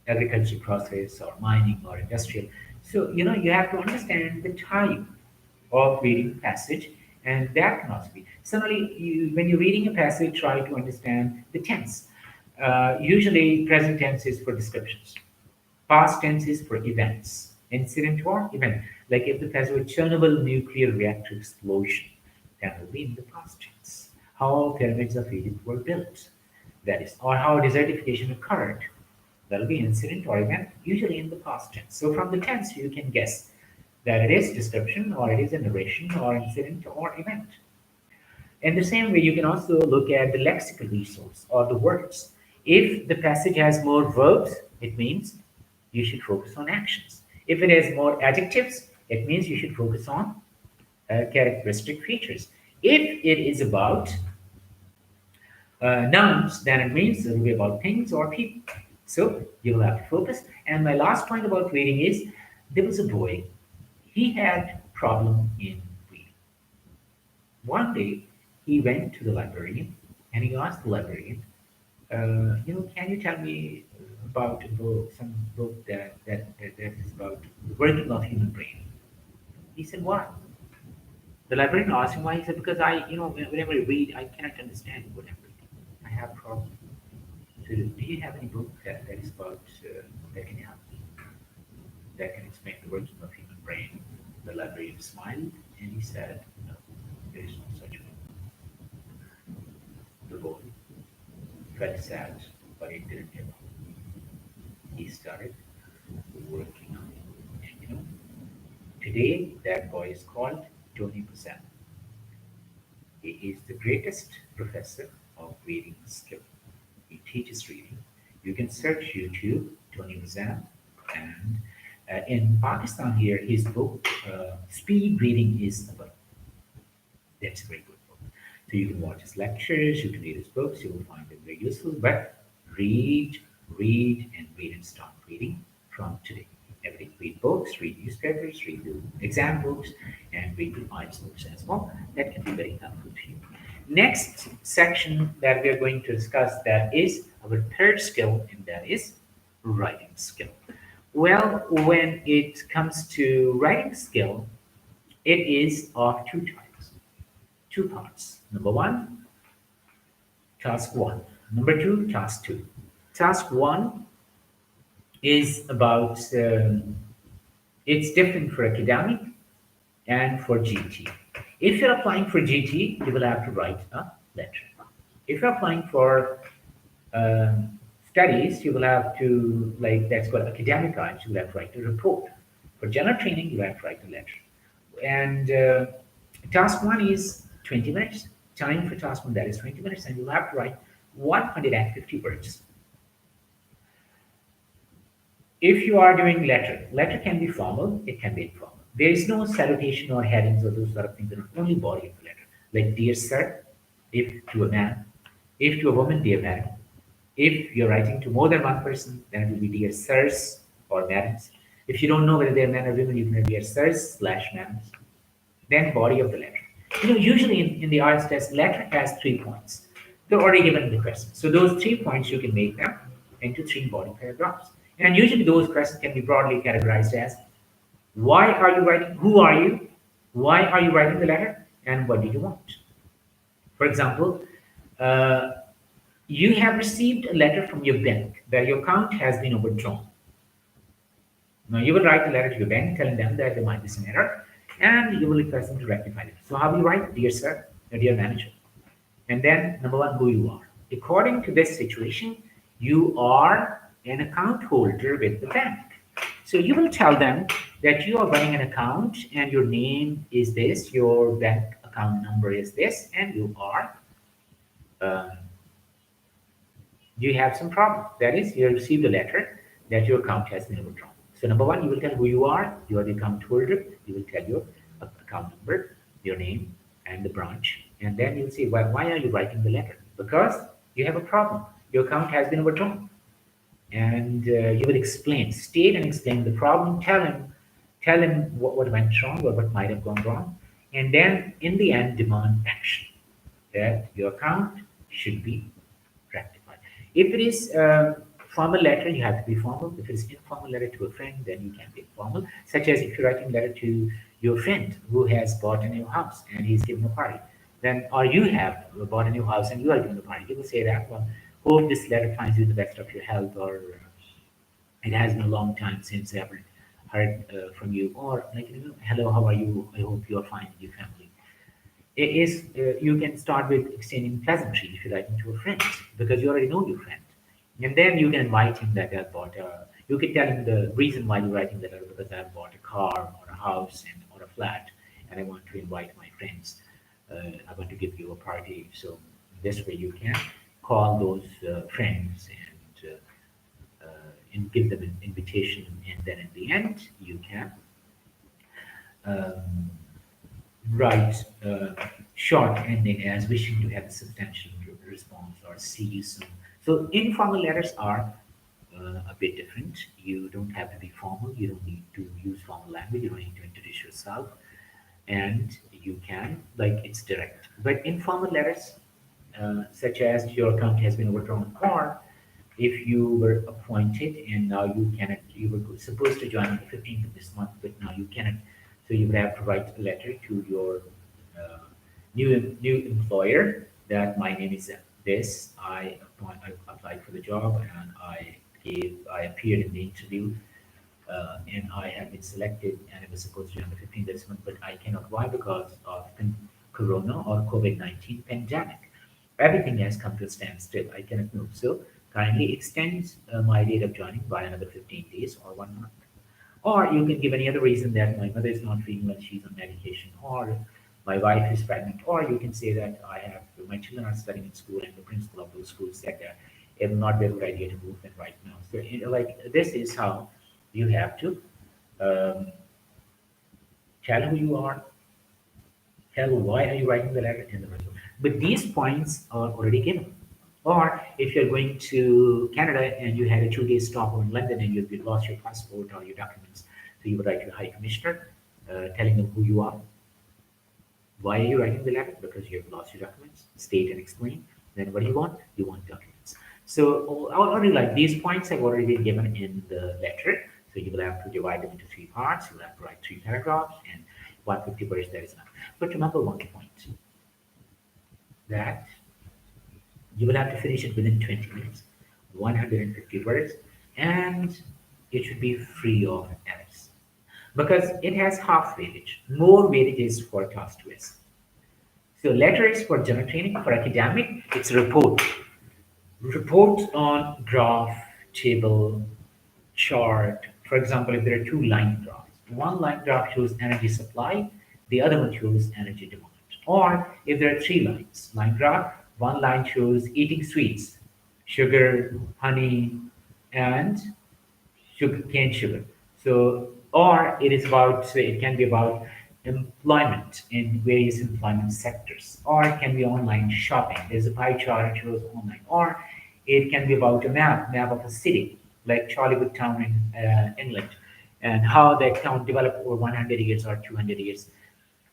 agricultural process or mining or industrial. So, you have to understand the type of reading passage, and that can also be. Similarly, when you're reading a passage, try to understand the tense. Usually, present tense is for descriptions. Past tense is for events. Incident or event. Like if the passage was Chernobyl nuclear reactor explosion, that will be in the past tense. How pyramids of Egypt were built, that is, or how desertification occurred. That will be incident or event, usually in the past tense. So from the tense, you can guess that it is description or it is a narration or incident or event. In the same way, you can also look at the lexical resource or the words. If the passage has more verbs, it means you should focus on actions. If it has more adjectives, it means you should focus on characteristic features. If it is about nouns, then it means it will be about things or people. So you will have to focus. And my last point about reading is there was a boy, he had problem in reading. One day he went to the librarian and he asked the librarian, can you tell me about a book, some book that is about the working of human brain? He said, why? The librarian asked him why. He said, because whenever I read, I cannot understand what I'm reading. I have problems. So, do you have any book that is about, that can help me, that can explain the working of human brain? The librarian smiled and he said, no, there is no such book. The boy felt sad, but he didn't give up. He started working on it. And today that boy is called Tony Busan. He is the greatest professor of reading skill. He teaches reading. You can search YouTube, Tony Busan, and in Pakistan here, his book, Speed Reading is about. That's a very good book. So you can watch his lectures, you can read his books, you will find them very useful. But read, read, and read and start reading from today. Every day, read books, read newspapers, read the exam books, and read the IELTS books as well. That can be very helpful to you. Next section that we are going to discuss that is our third skill, and that is writing skill. Well, when it comes to writing skill, it is of two types, two parts. Number one, task one. Number two, task two. Task one is about, it's different for academic and for GT. If you're applying for GT, you will have to write a letter. If you're applying for studies, you will have to, like, that's called academic items, you will have to write a report. For general training, you have to write a letter. And task one is 20 minutes. Time for task one, that is 20 minutes, and you'll have to write 150 words. If you are doing letter can be formal, it can be informal. There is no salutation or headings or those sort of things. There are only body of the letter. Like dear sir, if to a man, if to a woman, dear madam. If you're writing to more than one person, then it will be dear sirs or madams. If you don't know whether they're men or women, you can have dear sirs / madams. Then body of the letter. Usually in the IELTS test, letter has 3 points. They're already given in the question. So those 3 points, you can make them into 3 body paragraphs. And usually those questions can be broadly categorized as why are you writing, who are you, why are you writing the letter, and what do you want? For example, you have received a letter from your bank that your account has been overdrawn. Now you will write a letter to your bank telling them that there might be some error, and you will request them to rectify it. So how do you write? Dear sir, dear manager. And then number one, who you are. According to this situation, you are an account holder with the bank. So you will tell them that you are running an account and your name is this, your bank account number is this, and um, you have some problem. That is, you have received a letter that your account has been overdrawn. So number one, you will tell who you are the account holder, you will tell your account number, your name, and the branch. And then you'll say, why are you writing the letter? Because you have a problem. Your account has been overdrawn. And you will explain, state and explain the problem, tell him what went wrong or what might have gone wrong. And then in the end, demand action that your account should be rectified. If it is a formal letter, you have to be formal. If it is informal letter to a friend, then you can be informal. Such as if you're writing a letter to your friend who has bought a new house and he's giving a party, then or you have bought a new house and you are giving a party, you will say that, well, hope this letter finds you the best of your health, or it has been a long time since I haven't heard from you, or like, hello, how are you? I hope you are fine with your family. It is you can start with exchanging pleasantry if you're writing to a friend because you already know your friend, and then you can invite him that I bought a. You can tell him the reason why you're writing the letter because I bought a car or a house or a flat, and I want to invite my friends. I want to give you a party This way you can call those friends and give them an invitation, and then in the end you can um, write short ending as wishing to have a substantial response or see you soon. So informal letters are a bit different. You don't have to be formal. You don't need to use formal language. You don't need to introduce yourself, and you can like it's direct. But informal letters, such as your account has been overdrawn, or if you were appointed and now you cannot, you were supposed to join on the 15th of this month, but now you cannot, so you would have to write a letter to your uh, new employer that my name is this, I applied for the job and I appeared in the interview and I have been selected and it was supposed to be on the 15th this month, but I cannot. Why? Because of the Corona or COVID-19 pandemic. Everything has come to a standstill. I cannot move. So kindly extend my date of joining by another 15 days or 1 month. Or you can give any other reason that my mother is not feeling well, she's on medication, or my wife is pregnant, or you can say that I have my children are studying in school and the principal of those schools said that it will not be a good idea to move them right now. So like this is how you have to um, tell who you are, tell why are you writing the letter and the rest. But these points are already given. Or if you're going to Canada and you had a 2 day stop in London and you lost your passport or your documents, so you would write to the High Commissioner telling them who you are. Why are you writing the letter? Because you have lost your documents. State and explain. Then what do you want? You want documents. So already like these points have already been given in the letter. So you will have to divide them into three parts. You will have to write three paragraphs and 150 words. That is enough. But remember one point that you will have to finish it within 20 minutes, 150 words, and it should be free of errors because it has half weightage. More weightage is for class 2S. So letter is for general training. For academic, it's a report. Report on graph, table, chart. For example, if there are two line graphs, one line graph shows energy supply, the other one shows energy demand. Or if there are three lines, line graph, one line shows eating sweets, sugar, honey, and sugar, cane sugar. So, or it is about, say, it can be about employment in various employment sectors, or it can be online shopping. There's a pie chart that shows online, or it can be about a map of a city, like Charliewood Town in England, and how that town developed over 100 years or 200 years.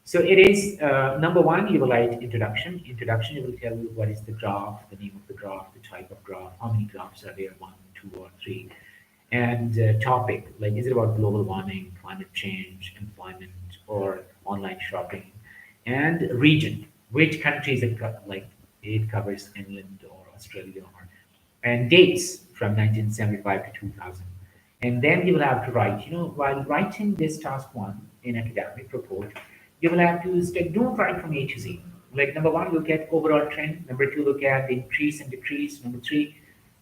So it is number one, you will write introduction. Introduction, it will tell you what is the graph, the name of the graph, the type of graph, how many graphs are there, one, two, or three, and topic, like is it about global warming, climate change, employment, or online shopping, and region, which countries like it covers England or Australia, or and dates from 1975 to 2000. And then you will have to write, while writing this task one in academic report, you will have to don't write from A to Z. Like number one, look at overall trend. Number two, look at the increase and decrease. Number three,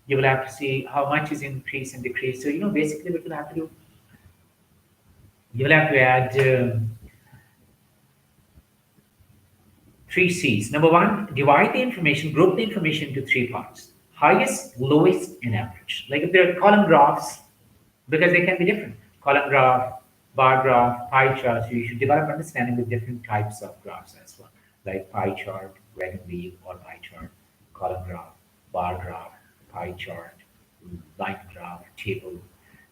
you will have to see how much is increase and decrease. So, basically what you'll have to do, you will have to add three C's. Number one, divide the information, group the information into three parts: highest, lowest, and average. Like if there are column graphs, because they can be different. Column graph, bar graph, pie chart. So you should develop understanding with different types of graphs as well, like pie chart, wagon wheel, or pie chart, column graph, bar graph, pie chart, line graph, table.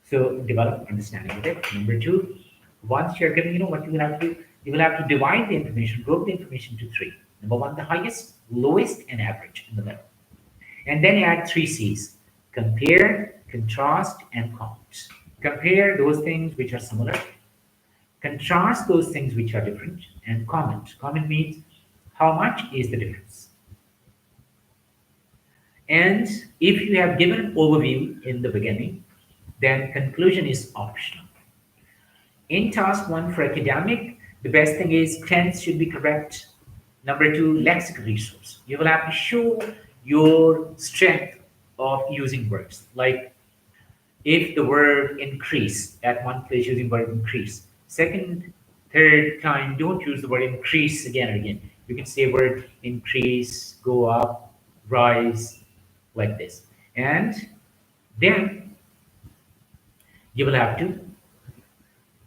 So develop understanding with it. Number two, once you're given, what you will have to do, you will have to divide the information, group the information to three. Number one, the highest, lowest, and average in the middle. And then add three C's: compare, contrast, and comment. Compare those things which are similar, contrast those things which are different, and comment. Comment means how much is the difference. And if you have given an overview in the beginning, then conclusion is optional. In task one for academic, the best thing is tense should be correct. Number two, lexical resource. You will have to show your strength of using words. Like if the word increase at one place using word increase. Second, third time, don't use the word increase again and again. You can say word increase, go up, rise, like this. And then you will have to,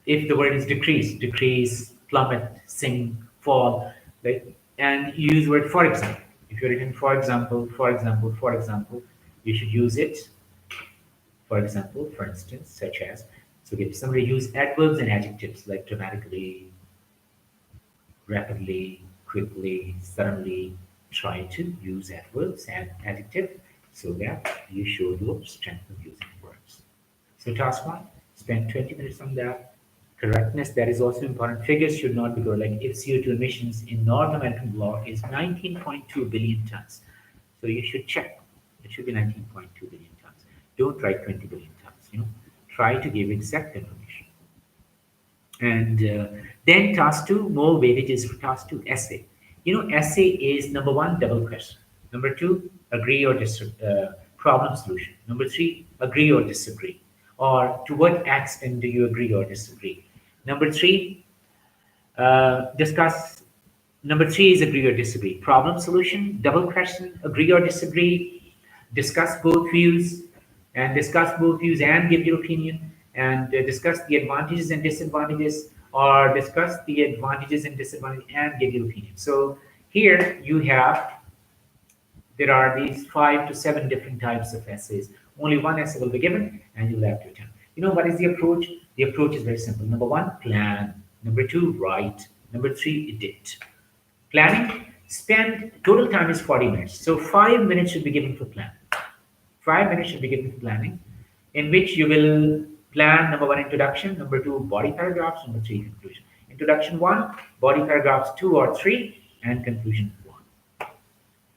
if the word is decrease, decrease, plummet, sink, fall, like, and you use the word for example. If you're written for example, for example, for example, you should use it for example, for instance, such as, so if somebody use adverbs and adjectives like dramatically, rapidly, quickly, suddenly, try to use adverbs and adjectives so that you show your strength of using words. So task one, spend 20 minutes on that. Correctness, that is also important. Figures should not be good. Like if CO2 emissions in North American block is 19.2 billion tons. So you should check. It should be 19.2 billion tons. Don't write 20 billion tons. Try to give exact information. And then task two, more weightages for task two, essay. Essay is number one, double question. Number two, agree or disagree, problem solution. Number three, agree or disagree. Or to what extent do you agree or disagree? Number three, discuss. Number three is agree or disagree. Problem solution, double question, agree or disagree, discuss both views, and give your opinion, and discuss the advantages and disadvantages, or discuss the advantages and disadvantages and give your opinion. So here you have, there are these 5 to 7 different types of essays. Only one essay will be given, and you will have to attempt. What is the approach? The approach is very simple. Number one, plan. Number two, write. Number three, edit. Planning, spend, total time is 40 minutes. So 5 minutes should be given for plan. 5 minutes should be given for planning, in which you will plan number one, introduction, number two, body paragraphs, number three, conclusion. Introduction one, body paragraphs 2 or 3, and conclusion 1.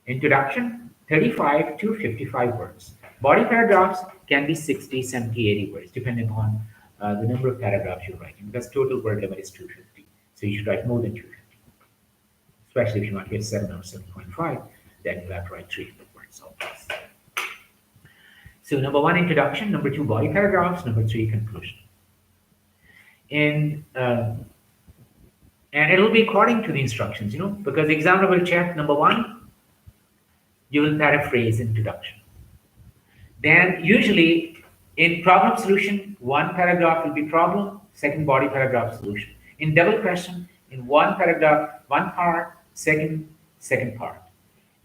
Introduction, 35 to 55 words. Body paragraphs can be 60, 70, 80 words, depending on the number of paragraphs you're writing, because total word limit is 250. So you should write more than 250. Especially if you want to get 7 or 7.5, then you have to write 300 words or less. So number one, introduction. Number two, body paragraphs. Number three, conclusion. And it'll be according to the instructions, because the examiner will check, number one, you will paraphrase introduction. Then usually in problem solution, one paragraph will be problem, second body paragraph solution. In double question, in one paragraph, one part, second part.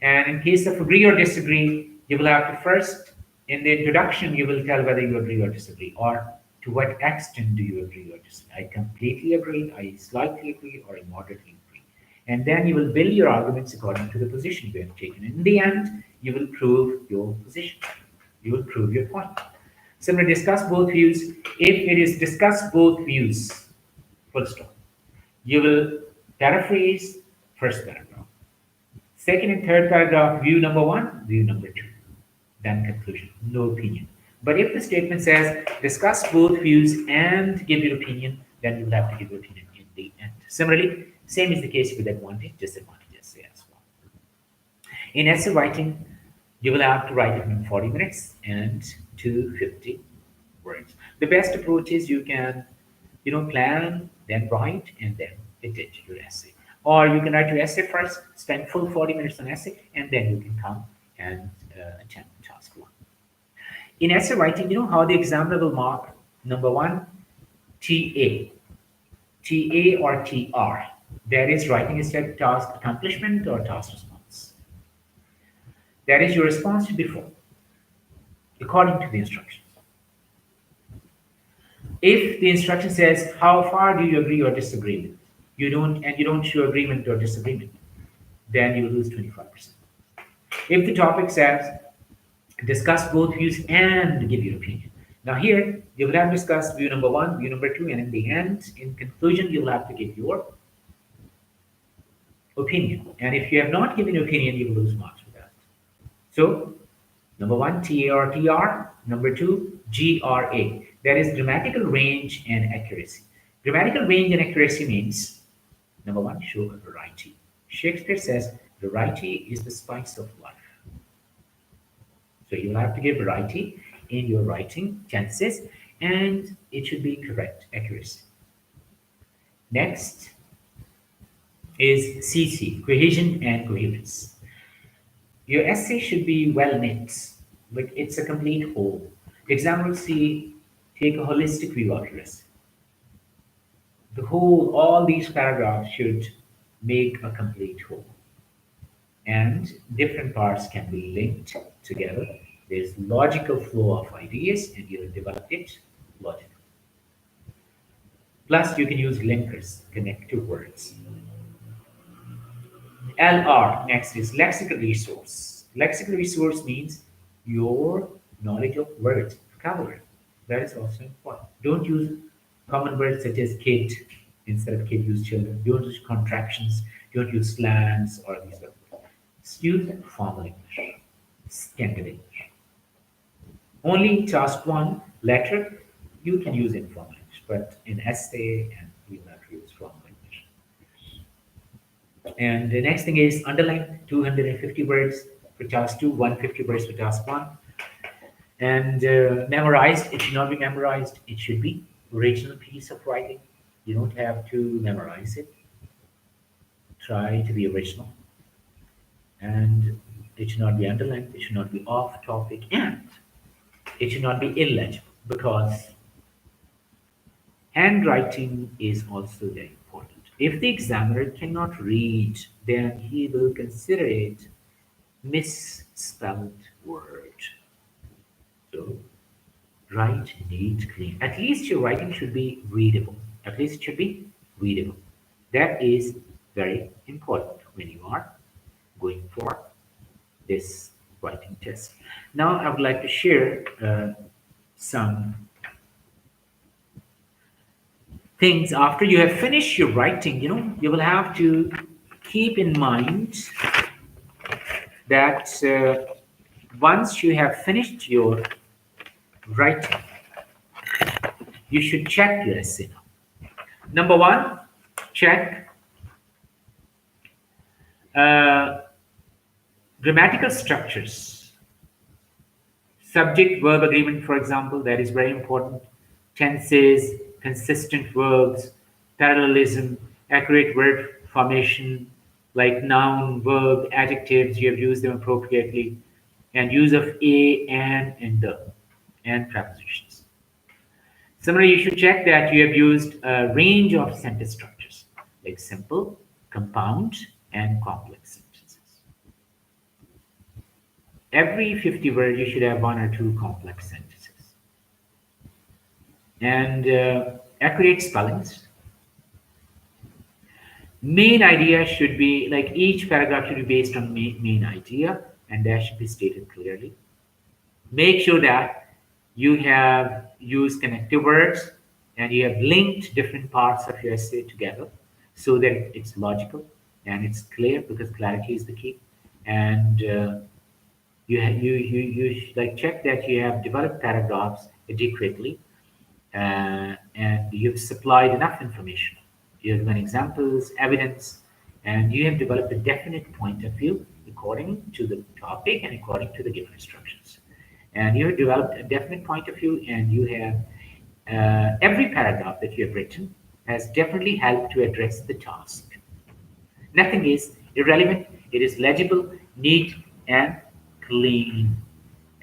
And in case of agree or disagree, you will have to first, in the introduction, you will tell whether you agree or disagree, or to what extent do you agree or disagree. I completely agree, I slightly agree, or I moderately agree. And then you will build your arguments according to the position you have taken. In the end, you will prove your position. You will prove your point. Similarly, discuss both views. If it is discuss both views, full stop, you will paraphrase first paragraph. Second and third paragraph, view number one, view number two. Then conclusion, no opinion. But if the statement says discuss both views and give your opinion, then you will have to give your opinion in the end. Similarly, same is the case with advantage, disadvantage essay as well. In essay writing, you will have to write it in 40 minutes and 250 words. The best approach is you can, plan, then write, and then edit your essay. Or you can write your essay first, spend full 40 minutes on essay, and then you can come and attempt task one. In essay writing, how the examiner will mark, number one, TA. TA or TR. That is writing is like task accomplishment or task response. That is your response to before, according to the instructions. If the instruction says, how far do you agree or disagree with? You don't show agreement or disagreement, then you lose 25%. If the topic says, discuss both views and give your opinion. Now here, you will have discussed view number one, view number two, and in the end, in conclusion, you will have to give your opinion. And if you have not given your opinion, you will lose marks for that. So, number one, TA or TR. Number two, GRA. That is grammatical range and accuracy. Grammatical range and accuracy means, number one, show a variety. Shakespeare says, variety is the spice of life. So you will have to give variety in your writing chances, and it should be correct accuracy. Next, is CC, cohesion and coherence. Your essay should be well knit, like it's a complete whole. Example C, take a holistic view of your essay. The whole, all these paragraphs should make a complete whole. And different parts can be linked together. There's logical flow of ideas, and you develop it logically. Plus, you can use linkers, connective words. LR next is lexical resource. Lexical resource means your knowledge of words, vocabulary. That is also important. Don't use common words such as kid instead of kid, use children. Don't use contractions. Don't use slangs or these other words. Use formal English, standard English. Only task one, letter, you can use informal English, but in essay and you will not use formal English. And the next thing is underline 250 words for task two, 150 words for task one. And memorized, it should not be memorized. It should be original piece of writing. You don't have to memorize it. Try to be original. And it should not be underlined. It should not be off topic. And it should not be illegible because handwriting is also very important. If the examiner cannot read, then he will consider it misspelled word. So write neat, clean. At least your writing should be readable. At least it should be readable. That is very important when you are going for this writing test. Now I would like to share some things after you have finished your writing. You will have to keep in mind that once you have finished your writing, you should check your essay. Number one, check grammatical structures. Subject verb agreement, for example, that is very important. Tenses, consistent verbs, parallelism, accurate word formation, like noun, verb, adjectives, you have used them appropriately, and use of a, and the, and prepositions. Similarly, you should check that you have used a range of sentence structures, like simple, compound, and complex sentences. Every 50 words, you should have one or two complex sentences. And accurate spellings. Main idea should be, like each paragraph should be based on main idea, and that should be stated clearly. Make sure that you have used connective words and you have linked different parts of your essay together so that it's logical and it's clear, because clarity is the key. And you should, like, check that you have developed paragraphs adequately and you've supplied enough information. You have given examples, evidence, and you have developed a definite point of view according to the topic and according to the given instructions. And you have developed a definite point of view, and you have every paragraph that you have written has definitely helped to address the task. Nothing is irrelevant. It is legible, neat, and clean.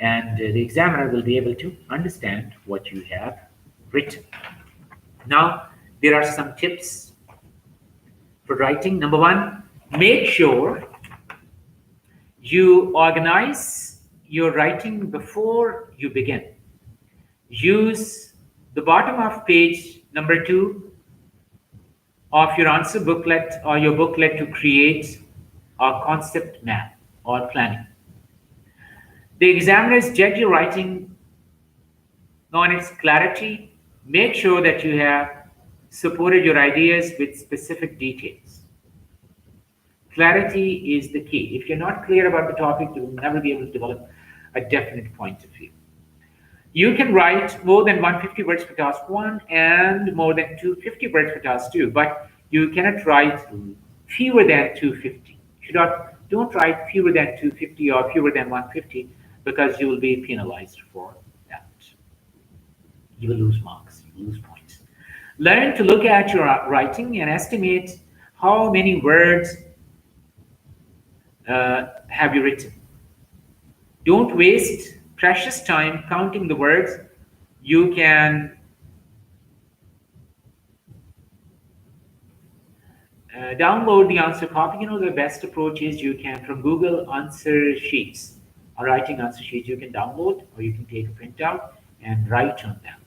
And the examiner will be able to understand what you have written. Now, there are some tips for writing. Number one, make sure you organize your writing before you begin. Use the bottom of page number 2 of your answer booklet or your booklet to create a concept map or planning. The examiners judge your writing on its clarity. Make sure that you have supported your ideas with specific details. Clarity is the key. If you're not clear about the topic, you will never be able to develop a definite point of view. You can write more than 150 words for task 1 and more than 250 words for task 2, but you cannot write fewer than 250. Don't write fewer than 250 or fewer than 150, because you will be penalized for that. You will lose marks, you will lose points. Learn to look at your writing and estimate How many words have you written? Don't waste precious time counting the words. You can download the answer copy. The best approach is you can, from Google answer sheets or writing answer sheets, you can download or you can take a printout and write on them.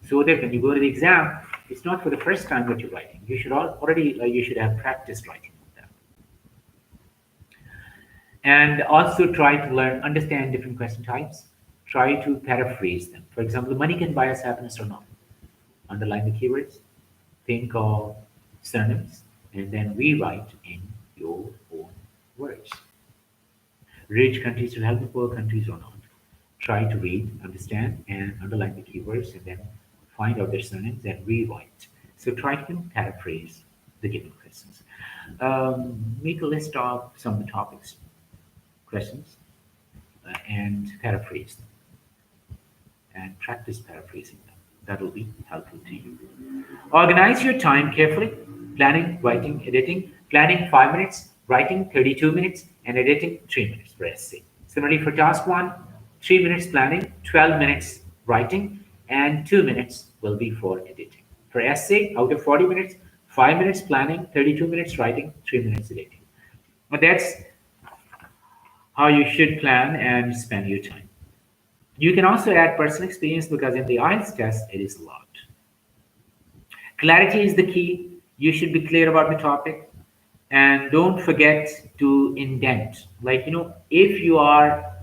So that when you go to the exam, it's not for the first time that you're writing. You should already, you should have practiced writing on them. And also try to understand different question types. Try to paraphrase them. For example, money can buy us happiness or not. Underline the keywords. Think of synonyms and then rewrite in your own words. Rich countries will help the poor countries or not. Try to read, understand, and underline the keywords and then find out their synonyms and rewrite. So try to paraphrase the given questions. Make a list of some of the topics, questions, and paraphrase them and practice paraphrasing them. That will be helpful to you. Organize your time carefully. Planning, writing, editing. Planning 5 minutes, writing 32 minutes, and editing 3 minutes for essay. Similarly, for task 1, 3 minutes planning, 12 minutes writing, and 2 minutes will be for editing. For essay, out of 40 minutes, 5 minutes planning, 32 minutes writing, 3 minutes editing. But that's how you should plan and spend your time. You can also add personal experience because in the IELTS test, it is a lot. Clarity is the key. You should be clear about the topic and don't forget to indent. If you are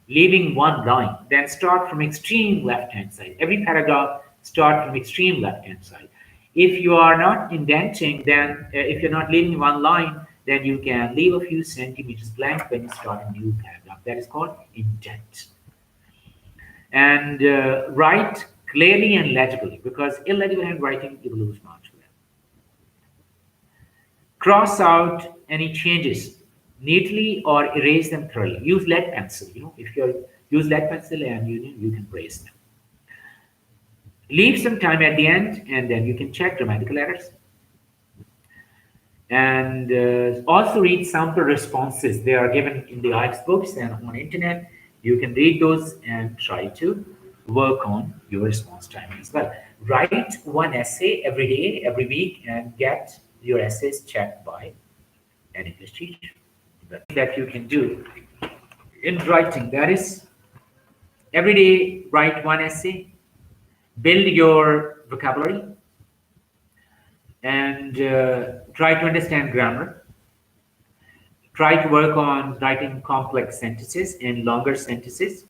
leaving one line, then start from extreme left-hand side. Every paragraph, start from extreme left-hand side. If you are not indenting, then if you're not leaving one line, then you can leave a few centimeters blank when you start a new paragraph. That is called indent. And write clearly and legibly, because illegible handwriting, you will lose marks for that. Cross out any changes neatly or erase them thoroughly. Use lead pencil. If you use lead pencil and you can erase them. Leave some time at the end, and then you can check grammatical errors. And also read sample responses. They are given in the IELTS books and on internet. You can read those and try to work on your response time as well. Write one essay every day, every week, and get your essays checked by an English teacher. That you can do in writing, that is, every day write one essay, build your vocabulary, and try to understand grammar. Try to work on writing complex sentences and longer sentences.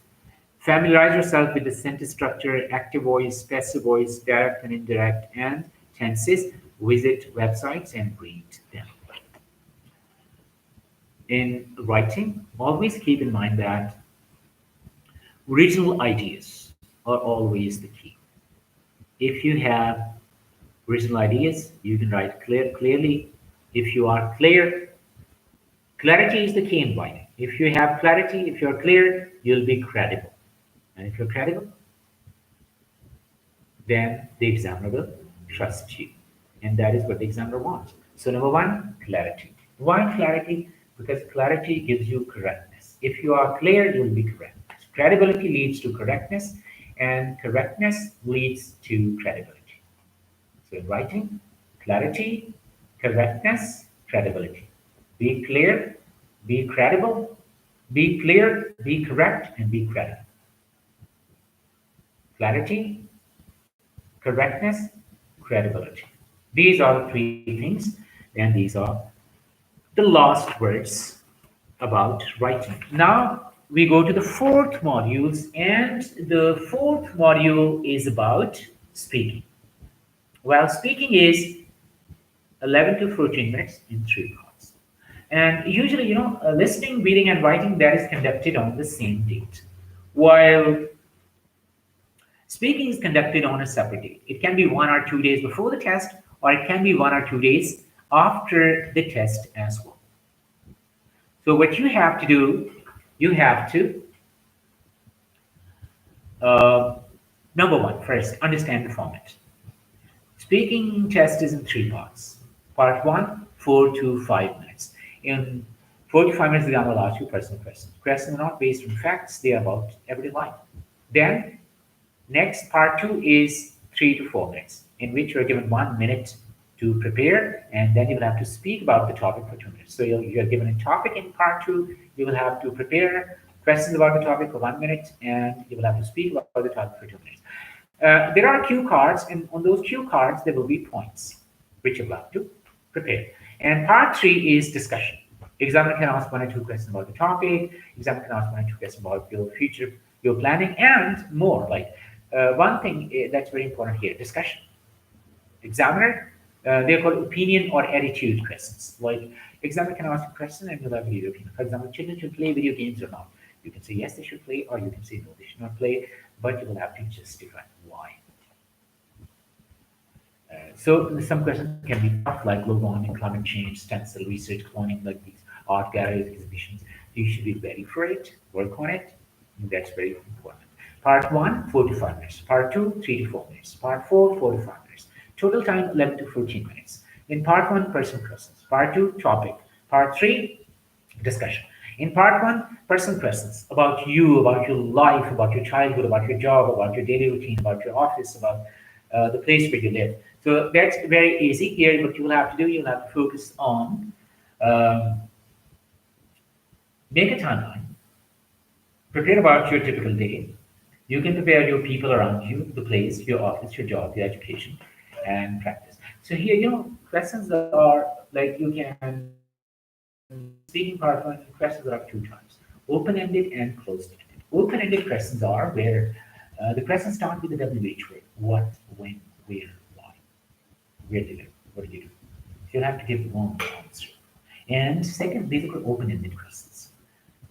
Familiarize yourself with the sentence structure, active voice, passive voice, direct and indirect, and tenses. Visit websites and read them. In writing, always keep in mind that original ideas are always the key. If you have original ideas, you can write clearly. If you are clear, clarity is the key in writing. If you have clarity, if you're clear, you'll be credible. And if you're credible, then the examiner will trust you. And that is what the examiner wants. So number 1, clarity. Why clarity? Because clarity gives you correctness. If you are clear, you'll be correct. Credibility leads to correctness, and correctness leads to credibility. So in writing, clarity, correctness, credibility. Be clear, be credible, be clear, be correct, and be credible. Clarity, correctness, credibility. These are the 3 things, and these are the last words about writing. Now we go to the 4th modules, and the 4th module is about speaking. Well, speaking is 11 to 14 minutes in 3 parts. And usually, listening, reading, and writing, that is conducted on the same date. While speaking is conducted on a separate date. It can be 1 or 2 days before the test, or it can be 1 or 2 days after the test as well. So what you have to do, you have to, number 1, first, understand the format. Speaking test is in 3 parts. Part 1, 4 to 5 minutes. In 4 to 5 minutes, the exam will ask you personal questions. Questions are not based on facts, they are about everyday life. Then, next part two is 3 to 4 minutes, in which you're given 1 minute to prepare, and then you will have to speak about the topic for 2 minutes. So you're given a topic in part two, you will have to prepare questions about the topic for 1 minute, and you will have to speak about the topic for 2 minutes. There are cue cards, and on those cue cards, there will be points which you will have to prepare. And part three is discussion. Examiner can ask 1 or 2 questions about the topic. Examiner can ask 1 or 2 questions about your future, your planning, and more. Like one thing that's very important here: discussion. Examiner, they're called opinion or attitude questions. Like examiner can ask a question and you'll have your opinion. For example, children should play video games or not. You can say yes, they should play, or you can say no, they should not play. But you will have to justify why. So some questions can be tough, like global warming, climate change, stencil research, cloning, like these art galleries, exhibitions. You should be ready for it, work on it. That's very important. Part one, 4 to 5 minutes. Part two, 3 to 4 minutes. Part four, 4 to 5 minutes. Total time, 11 to 14 minutes. In part one, personal questions. Part two, topic. Part three, discussion. In part one, personal questions about you, about your life, about your childhood, about your job, about your daily routine, about your office, about the place where you live. So that's very easy. Here, what you will have to do, you'll have to focus on um, make a timeline, prepare about your typical day. You can prepare your people around you, the place, your office, your job, your education, and practice. So here, questions are like you can speaking part one, questions are 2 times: open-ended and closed-ended. Open-ended questions are where the questions start with the WH word: what, when, where, why, where did you live, what did you do. So you'll have to give one answer. And second, these are open-ended questions.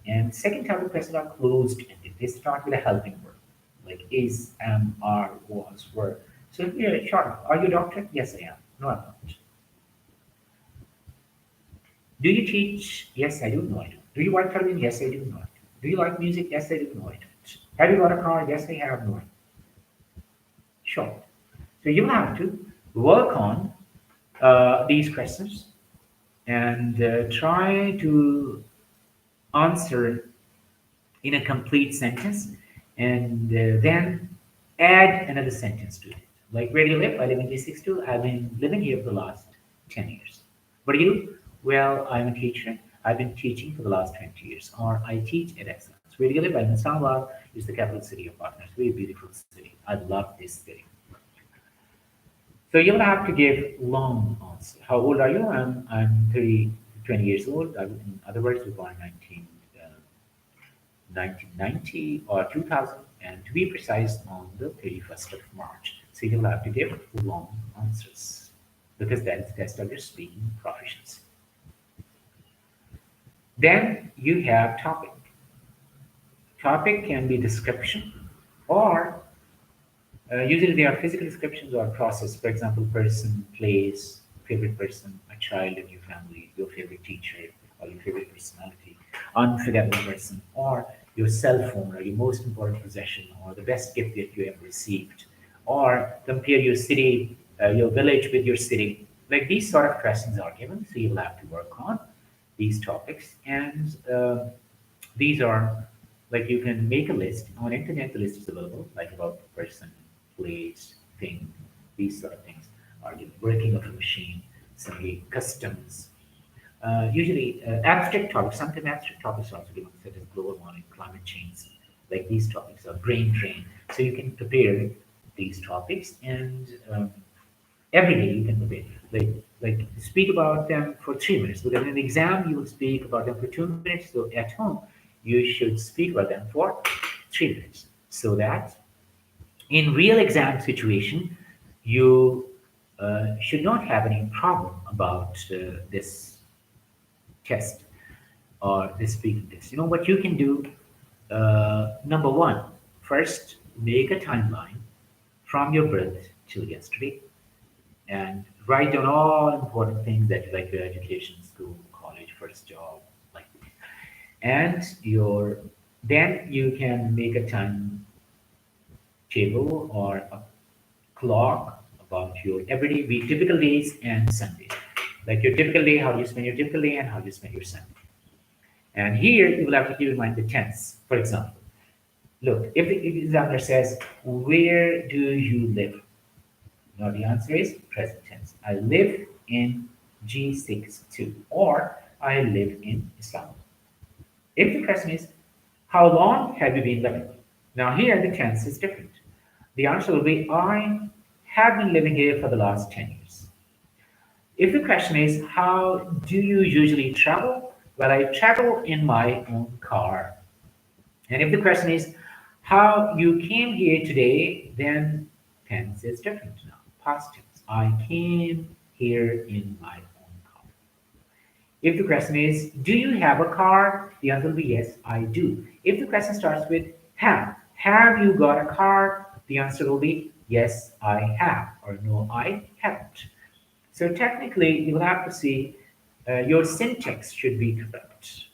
And second type of questions are closed-ended. They start with a helping word, like is, am, are, was, were. So here, short. Are you a doctor? Yes, I am. No, I'm not. Do you teach? Yes, I do. No, I don't. Do you work television? Yes, I do. No, I don't. Do you like music? Yes, I do. No, I don't. Have you got a car? Yes, I have. No, I don't. Sure. So you have to work on these questions and try to answer in a complete sentence, and then add another sentence to it. Like, where do you live? I live in D62. I've been living here for the last 10 years. What do you do? Well, I'm a teacher. I've been teaching for the last 20 years, or I teach at Excellence. Where do you live? I live in Islamabad. It's the capital city of Partners. Very beautiful city. I love this city. So you'll have to give long answer. How old are you? I'm 20 years old. In other words, we born 1990 or 2000, and to be precise, on the 31st of March. So you'll have to give long answers because that's the test of your speaking proficiency. Then you have topic. Topic can be description, or usually they are physical descriptions or process. For example, person, place, favorite person, a child in your family, your favorite teacher, or your favorite personality, unforgettable person, or your cell phone, or your most important possession, or the best gift that you ever received, or compare your city, your village with your city. Like these sort of questions are given, so you will have to work on these topics. And these are like you can make a list on internet. The list is available, like about person, place, thing. These sort of things are the working of a machine, simply customs. Usually abstract topics. Sometimes abstract topics are also given, such as global warming, climate change. Like these topics are brain drain. So you can prepare these topics, and every day you can prepare. Like speak about them for 3 minutes. Because in the exam you will speak about them for 2 minutes. So at home you should speak about them for 3 minutes, so that in real exam situation you should not have any problem about this test or this speaking test. You know what you can do? Number one, first make a timeline from your birth till yesterday, and write down all important things that you like: your education, school, college, first job, like that. And your then you can make a time table or a clock about your everyday week, typical days and Sundays. Like your typical day, how do you spend your typical day, and how do you spend your Sunday. And here you will have to keep in mind the tense. For example, look, if the examiner says, "Where do you live?" Now the answer is present tense. I live in G62, or I live in Islam. If the question is, how long have you been living? Now here the tense is different. The answer will be, I have been living here for the last 10 years. If the question is, how do you usually travel? Well, I travel in my own car. And if the question is, how you came here today, then tense is different now. Past tense. I came here in my own car. If the question is, do you have a car? The answer will be yes, I do. If the question starts with have you got a car? The answer will be yes, I have, or no, I haven't. So technically, you will have to see your syntax should be correct.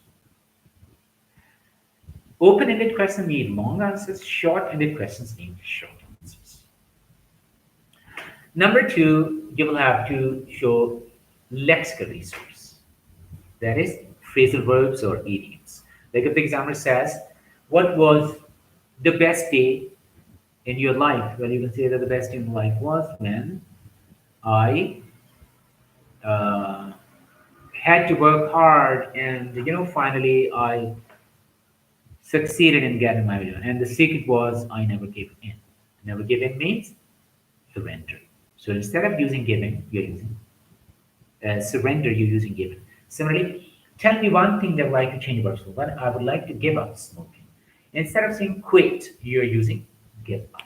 Open-ended questions need long answers, short-ended questions need short answers. Number two, you will have to show lexical resource. That is phrasal verbs or idioms. Like if the examiner says, what was the best day in your life? Well, you can say that the best day in life was when I uh, had to work hard and finally I succeeded in getting my video. And the secret was I never gave in. Never give in means surrender. So instead of using giving, you're using surrender, you're using given. Similarly, tell me one thing that I would like to change about smoking. Well, I would like to give up smoking. Instead of saying quit, you're using give up.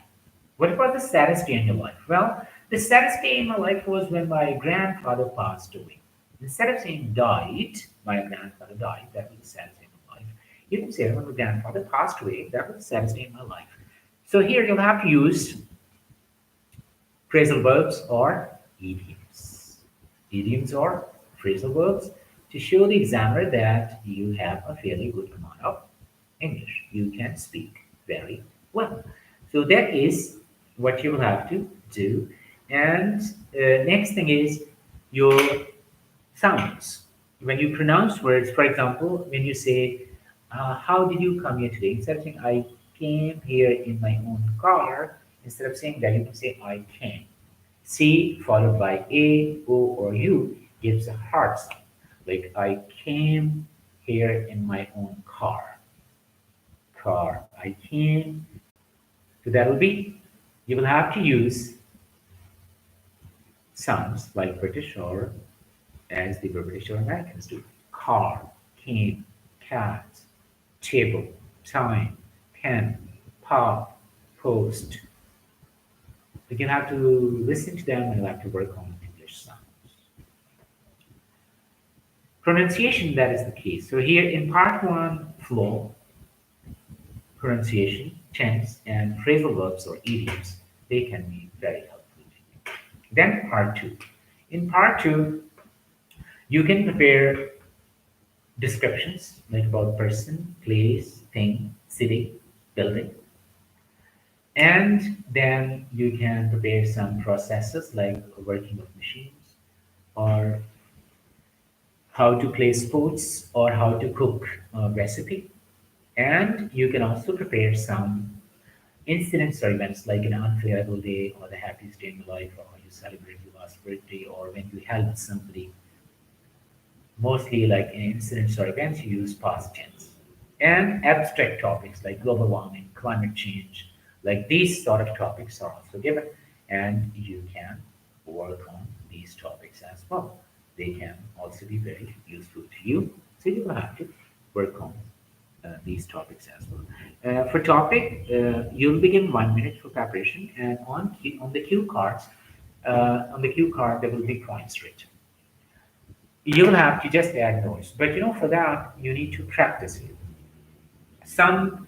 What about the saddest day in your life? Well, the saddest day in my life was when my grandfather passed away. Instead of saying died, my grandfather died, that was the saddest day in my life. You can say when my grandfather passed away, that was the saddest day in my life. So here you'll have to use phrasal verbs or idioms. Idioms or phrasal verbs to show the examiner that you have a fairly good command of English. You can speak very well. So that is what you will have to do. And next thing is your sounds. When you pronounce words, for example, when you say, how did you come here today? Instead of saying, I came here in my own car, instead of saying that, you can say, I came. C followed by A, O, or U gives a hard sound. Like, I came here in my own car. Car. I came. So that will be, you will have to use sounds like British or as the British or Americans do. Car, came, cat, table, time, pen, pop, post. You have to listen to them and you'll have to work on English sounds. Pronunciation, that is the key. So here in part one, flow, pronunciation, tense, and phrasal verbs or idioms, they can be very helpful to you. Then part two. In part two, you can prepare descriptions like about person, place, thing, city, building. And then you can prepare some processes like working of machines or how to play sports or how to cook a recipe. And you can also prepare some incidents or events like an unforgettable day or the happiest day in your life or you celebrate your last birthday or when you help somebody. Mostly like in incidents or events, you use past tense. And abstract topics like global warming, climate change, like these sort of topics are also given, and you can work on these topics as well. They can also be very useful to you, so you will have to work on these topics as well. For topic, you'll be given 1 minute for preparation, and on the cue cards, on the cue card there will be points written. You'll have to just add those, but for that you need to practice it. Some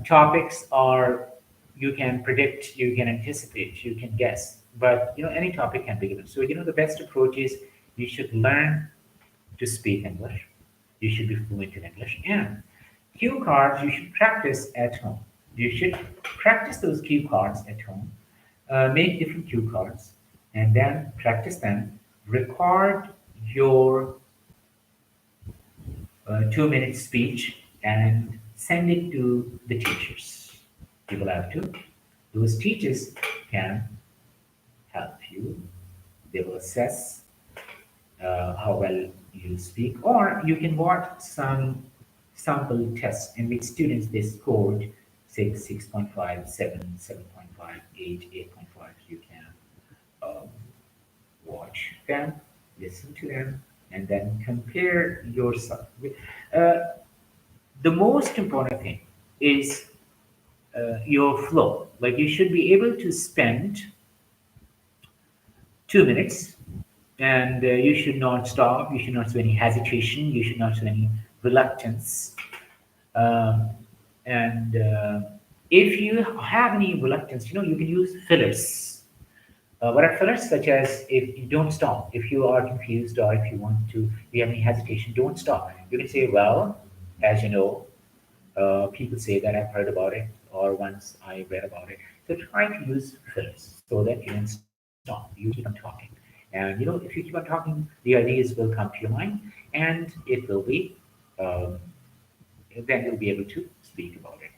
topics are you can predict, you can anticipate, you can guess, but any topic can be given. So the best approach is you should learn to speak English. You should be fluent in English, and cue cards you should practice at home. You should practice those cue cards at home. Make different cue cards, and then practice them record your 2 minute speech and send it to the teachers. You will have to. Those teachers can help you. They will assess how well you speak, or you can watch some sample tests in which students they scored 6, 6.5, 7, 7.5, 8, 8.5. You can um, watch them, listen to them, and then compare yourself with. Uh, the most important thing is your flow. Like you should be able to spend 2 minutes, and you should not stop. You should not show any hesitation. You should not show any reluctance. Um, and if you have any reluctance, you can use fillers. What are fillers? Such as if you don't stop, if you are confused or if you want to, you have any hesitation, don't stop. You can say, well, as you know, people say that I've heard about it or once I read about it. So try to use fillers so that you don't stop. You keep on talking. And if you keep on talking, the ideas will come to your mind and it will be, um, then you'll be able to speak about it.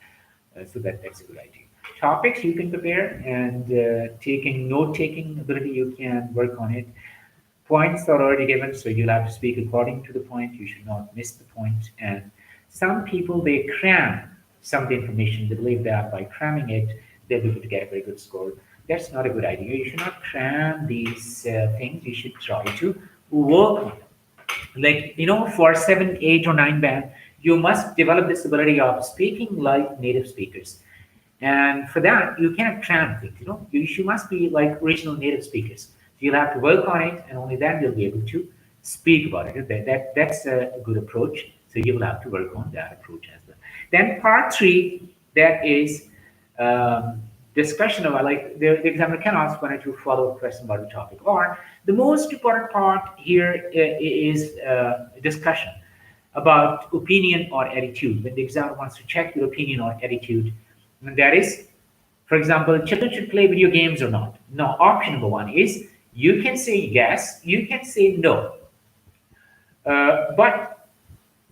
That's a good idea. Topics you can prepare and taking note taking ability, you can work on it. Points are already given, so you'll have to speak according to the point. You should not miss the point. And some people they cram some of the information. They believe that by cramming it, they'll be able to get a very good score. That's not a good idea. You should not cram these things. You should try to work on them. Like for 7, 8, or 9 band, you must develop this ability of speaking like native speakers. And for that, you can't cram things. You must be like original native speakers. So you'll have to work on it, and only then you'll be able to speak about it. That's a good approach. So you will have to work on that approach as well. Then part three, that is discussion about, like the examiner can ask one or two follow-up questions about the topic. Or the most important part here is discussion about opinion or attitude. When the examiner wants to check your opinion or attitude, and that is, for example, children should play video games or not. Now, option number one is you can say yes, you can say no. But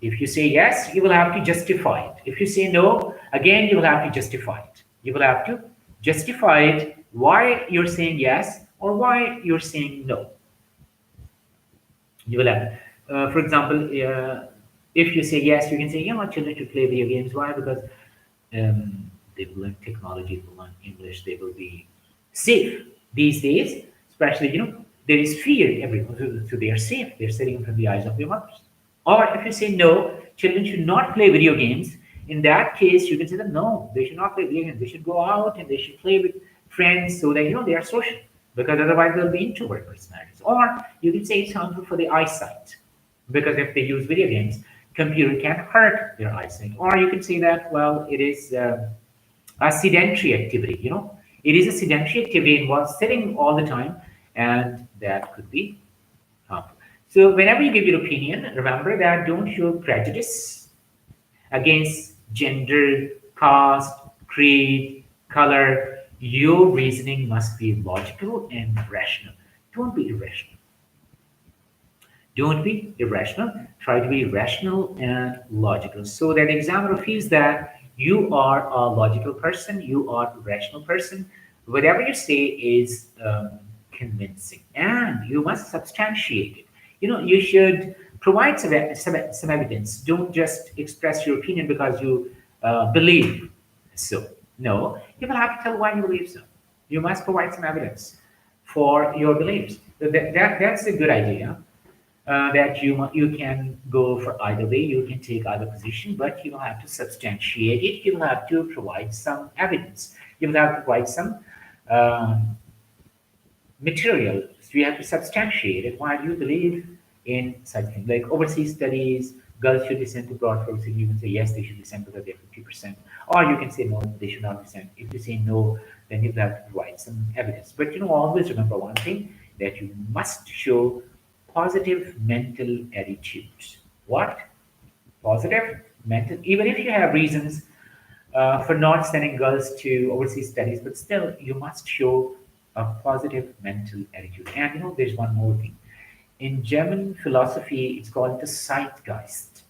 if you say yes, you will have to justify it. If you say no, again, you will have to justify it. You will have to justify it why you're saying yes or why you're saying no. You will have, for example, if you say yes, you can say, children should play video games. Why? Because they will learn technology, they will learn English, they will be safe these days, especially, there is fear everywhere, so they are safe. They're sitting from the eyes of their mothers. Or if you say no, children should not play video games, in that case, you can say that no, they should not play video games. They should go out and they should play with friends so that, they are social, because otherwise they'll be introvert personalities. Or you can say it's harmful for the eyesight, because if they use video games, computer can hurt their eyesight. Or you can say that, well, it is a sedentary activity, it is a sedentary activity involves sitting all the time, and that could be harmful. So whenever you give your opinion, remember that don't show prejudice against gender, caste, creed, color. Your reasoning must be logical and rational. Don't be irrational. Don't be irrational. Try to be rational and logical so that the examiner feels that you are a logical person, you are a rational person. Whatever you say is convincing, and you must substantiate it. You should provide some evidence. Don't just express your opinion because you believe so. No, you will have to tell why you believe so. You must provide some evidence for your beliefs. That's a good idea. That you can go for either way, you can take either position, but you will have to substantiate it. You will have to provide some evidence. You will have to provide some um, material. So you have to substantiate it. Why do you believe in such things? Like overseas studies, girls should be sent to abroad for overseas. You can say yes, they should be sent because they're 50%. Or you can say no, they should not be sent. If you say no, then you have to provide some evidence. But always remember one thing, that you must show positive mental attitudes. What? Positive mental, even if you have reasons for not sending girls to overseas studies, but still you must show a positive mental attitude. And there's one more thing. In German philosophy, it's called the Zeitgeist.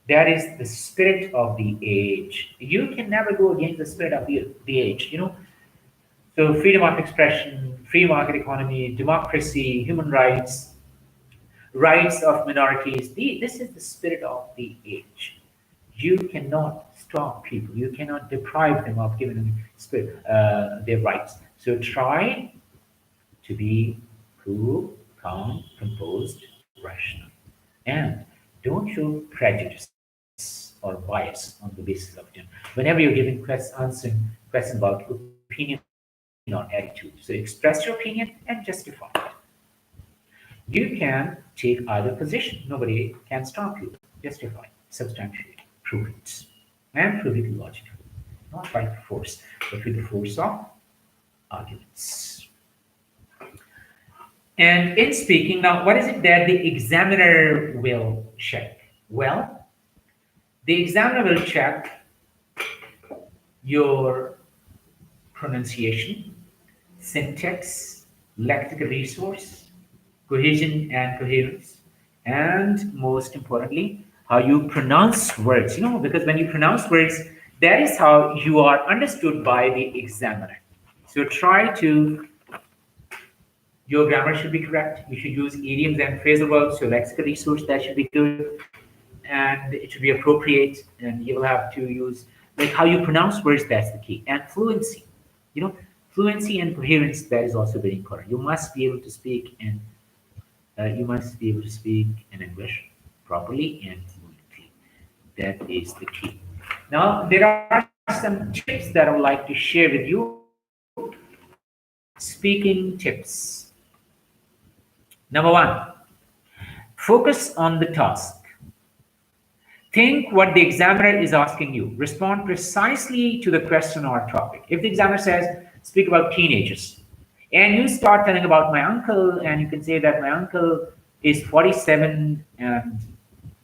That is the spirit of the age. You can never go against the spirit of the age. So freedom of expression, free market economy, democracy, human rights, rights of minorities. This is the spirit of the age. You cannot stop people. You cannot deprive them of giving them their rights. So try to be cool, calm, composed, rational. And don't show prejudice or bias on the basis of gender. Whenever you're giving answering questions about opinion or attitude, so express your opinion and justify it. You can take either position. Nobody can stop you. Justify, substantiate, prove it. And prove it logically. Not by force, but with the force of arguments. And in speaking, now, what is it that the examiner will check? Well, the examiner will check your pronunciation, syntax, lexical resource, cohesion and coherence, and most importantly, how you pronounce words. Because when you pronounce words, that is how you are understood by the examiner. So try to, your grammar should be correct. You should use idioms and phrasal verbs. Your lexical resource, that should be good. And it should be appropriate. And you will have to use, like how you pronounce words, that's the key. And fluency. Fluency and coherence, that is also very important. You must be able to speak in English properly and fluently. That is the key. Now, there are some tips that I would like to share with you. Speaking tips. Number one, focus on the task. Think what the examiner is asking you. Respond precisely to the question or topic. If the examiner says, speak about teenagers, and you start telling about my uncle, and you can say that my uncle is 47, and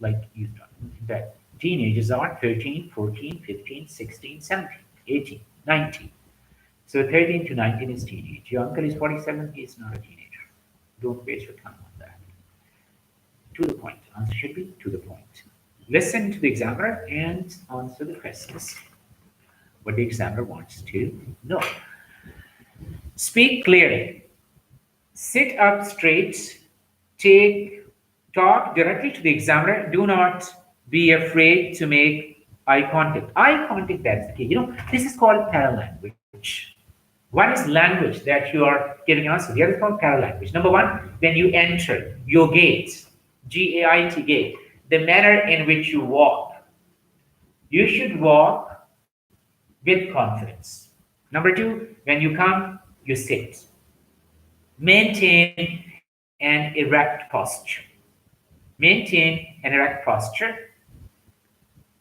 like you start, that teenagers are 13, 14, 15, 16, 17, 18, 19. So 13 to 19 is teenage. Your uncle is 47, he is not a teenager. Don't waste your time on that. To the point. Answer should be to the point. Listen to the examiner and answer the questions. What the examiner wants to know. Speak clearly. Sit up straight. Talk directly to the examiner. Do not be afraid to make eye contact. Eye contact, that's the key. This is called paralanguage. One is language that you are giving an answer. The other is called paralanguage. Number one, when you enter your gate, G-A-I-T, gate, the manner in which you walk. You should walk with confidence. Number two, when you come, you sit. Maintain an erect posture. Maintain an erect posture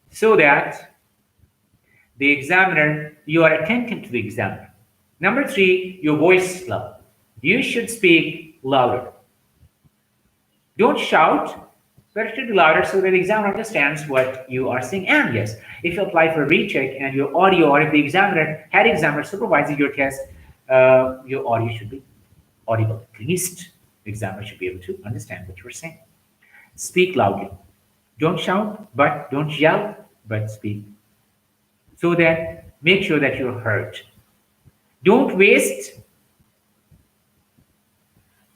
so that the examiner, you are attentive to the examiner. Number three, your voice is loud. You should speak louder. Don't shout, but it should be louder so that the examiner understands what you are saying. And yes, if you apply for a recheck and your audio, or if the head examiner supervises your test, your audio should be audible. At least the examiner should be able to understand what you're saying. Speak loudly. Don't shout, but don't yell, but speak. So that make sure that you're heard. Don't waste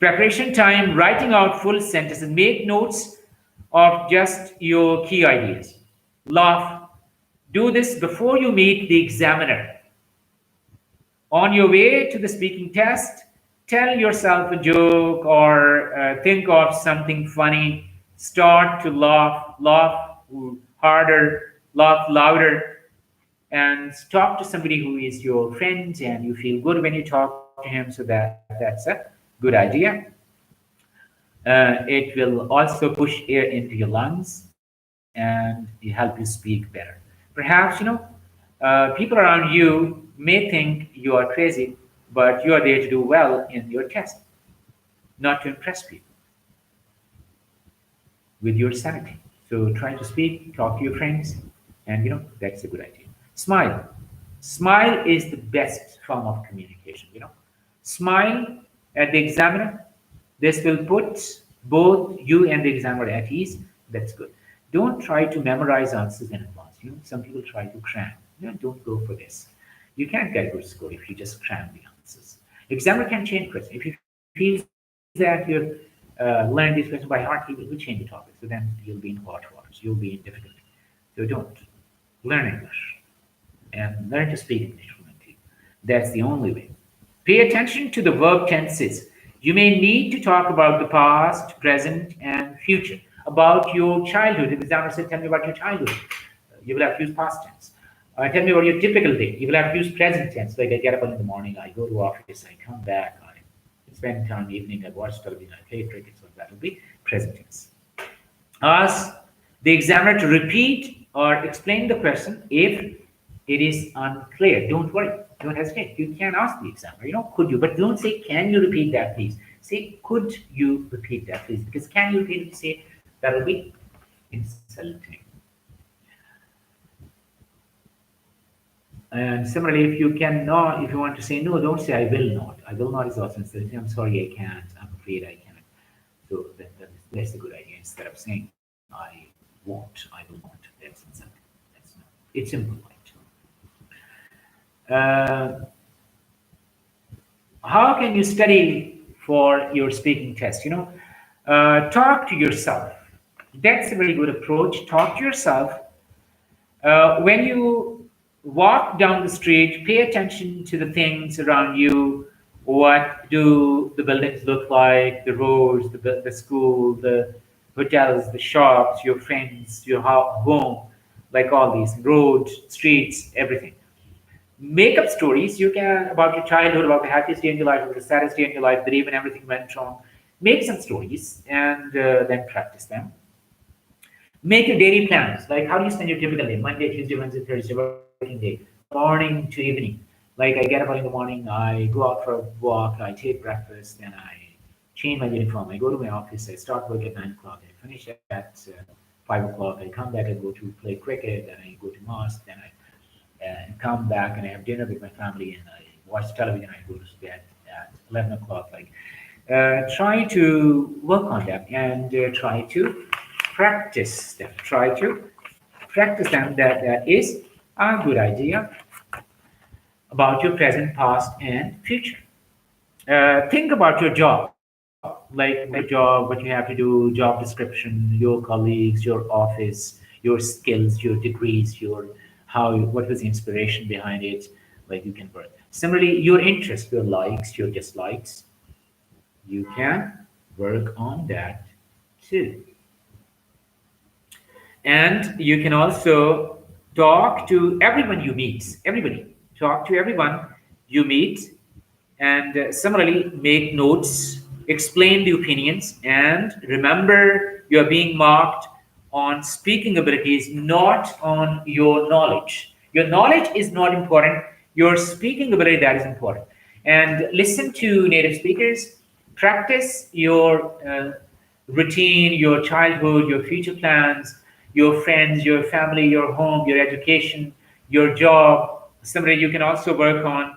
preparation time writing out full sentences. Make notes of just your key ideas. Laugh. Do this before you meet the examiner. On your way to the speaking test, tell yourself a joke or think of something funny. Start to laugh harder, laugh louder, and talk to somebody who is your friend and you feel good when you talk to him. So that's a good idea. It will also push air into your lungs and help you speak better. Perhaps, people around you may think you are crazy, but you are there to do well in your test, not to impress people with your sanity. So try to speak, talk to your friends, and that's a good idea. Smile. Smile is the best form of communication. Smile at the examiner. This will put both you and the examiner at ease, that's good. Don't try to memorize answers in advance. Some people try to cram. Don't go for this. You can't get a good score if you just cram the answers. Examiner can change questions. If he feels that you're learning this question by heart, he will change the topic. So then you'll be in hot waters. You'll be in difficulty. So don't. Learn English and learn to speak English fluently. That's the only way. Pay attention to the verb tenses. You may need to talk about the past, present, and future. About your childhood. If the examiner said, tell me about your childhood, you will have to use past tense. Tell me about your typical day. You will have to use present tense. Like I get up in the morning, I go to office, I come back, I spend time evening, I watch television, I play cricket. So that will be present tense. Ask the examiner to repeat or explain the question if it is unclear. Don't worry. Don't hesitate. You can ask the examiner, could you? But don't say, can you repeat that, please? Say, could you repeat that, please? Because can you repeat it? Say, that will be insulting. And similarly, if you want to say no, don't say, I will not. I will not is also insulting. I'm sorry, I can't. I'm afraid I can't. So that's a good idea. Instead of saying, I won't, I will not. That's insulting. That's not. It's impolite. How can you study for your speaking test? Talk to yourself. That's a very good approach. Talk to yourself. When you walk down the street, pay attention to the things around you. What do the buildings look like? The roads, the school, the hotels, the shops, your friends, your home, like all these roads, streets, everything. Make up stories you can about your childhood, about the happiest day in your life, about the saddest day in your life, that even everything went wrong. Make some stories and then practice them. Make your daily plans. Like how do you spend your typical day? Monday, Tuesday, Wednesday, Thursday, working day, morning to evening. Like I get up early in the morning, I go out for a walk, I take breakfast, then I change my uniform. I go to my office. I start work at 9 o'clock. I finish at 5 o'clock. I come back. I go to play cricket. Then I go to mosque. Then I come back and I have dinner with my family and I watch television. I go to bed at 11 o'clock. Like try to work on that and try to practice them. Try to practice them. That is a good idea about your present, past, and future. Think about your job, like my job, what you have to do, job description, your colleagues, your office, your skills, your degrees, what was the inspiration behind it, like you can work. Similarly, your interests, your likes, your dislikes, you can work on that too. And you can also talk to everyone you meet. Everybody. Talk to everyone you meet. And similarly, make notes, explain the opinions, and remember you're being marked on speaking abilities, not on your knowledge. Your knowledge is not important. Your speaking ability, that is important. And listen to native speakers. Practice your routine, your childhood, your future plans, your friends, your family, your home, your education, your job. Similarly, you can also work on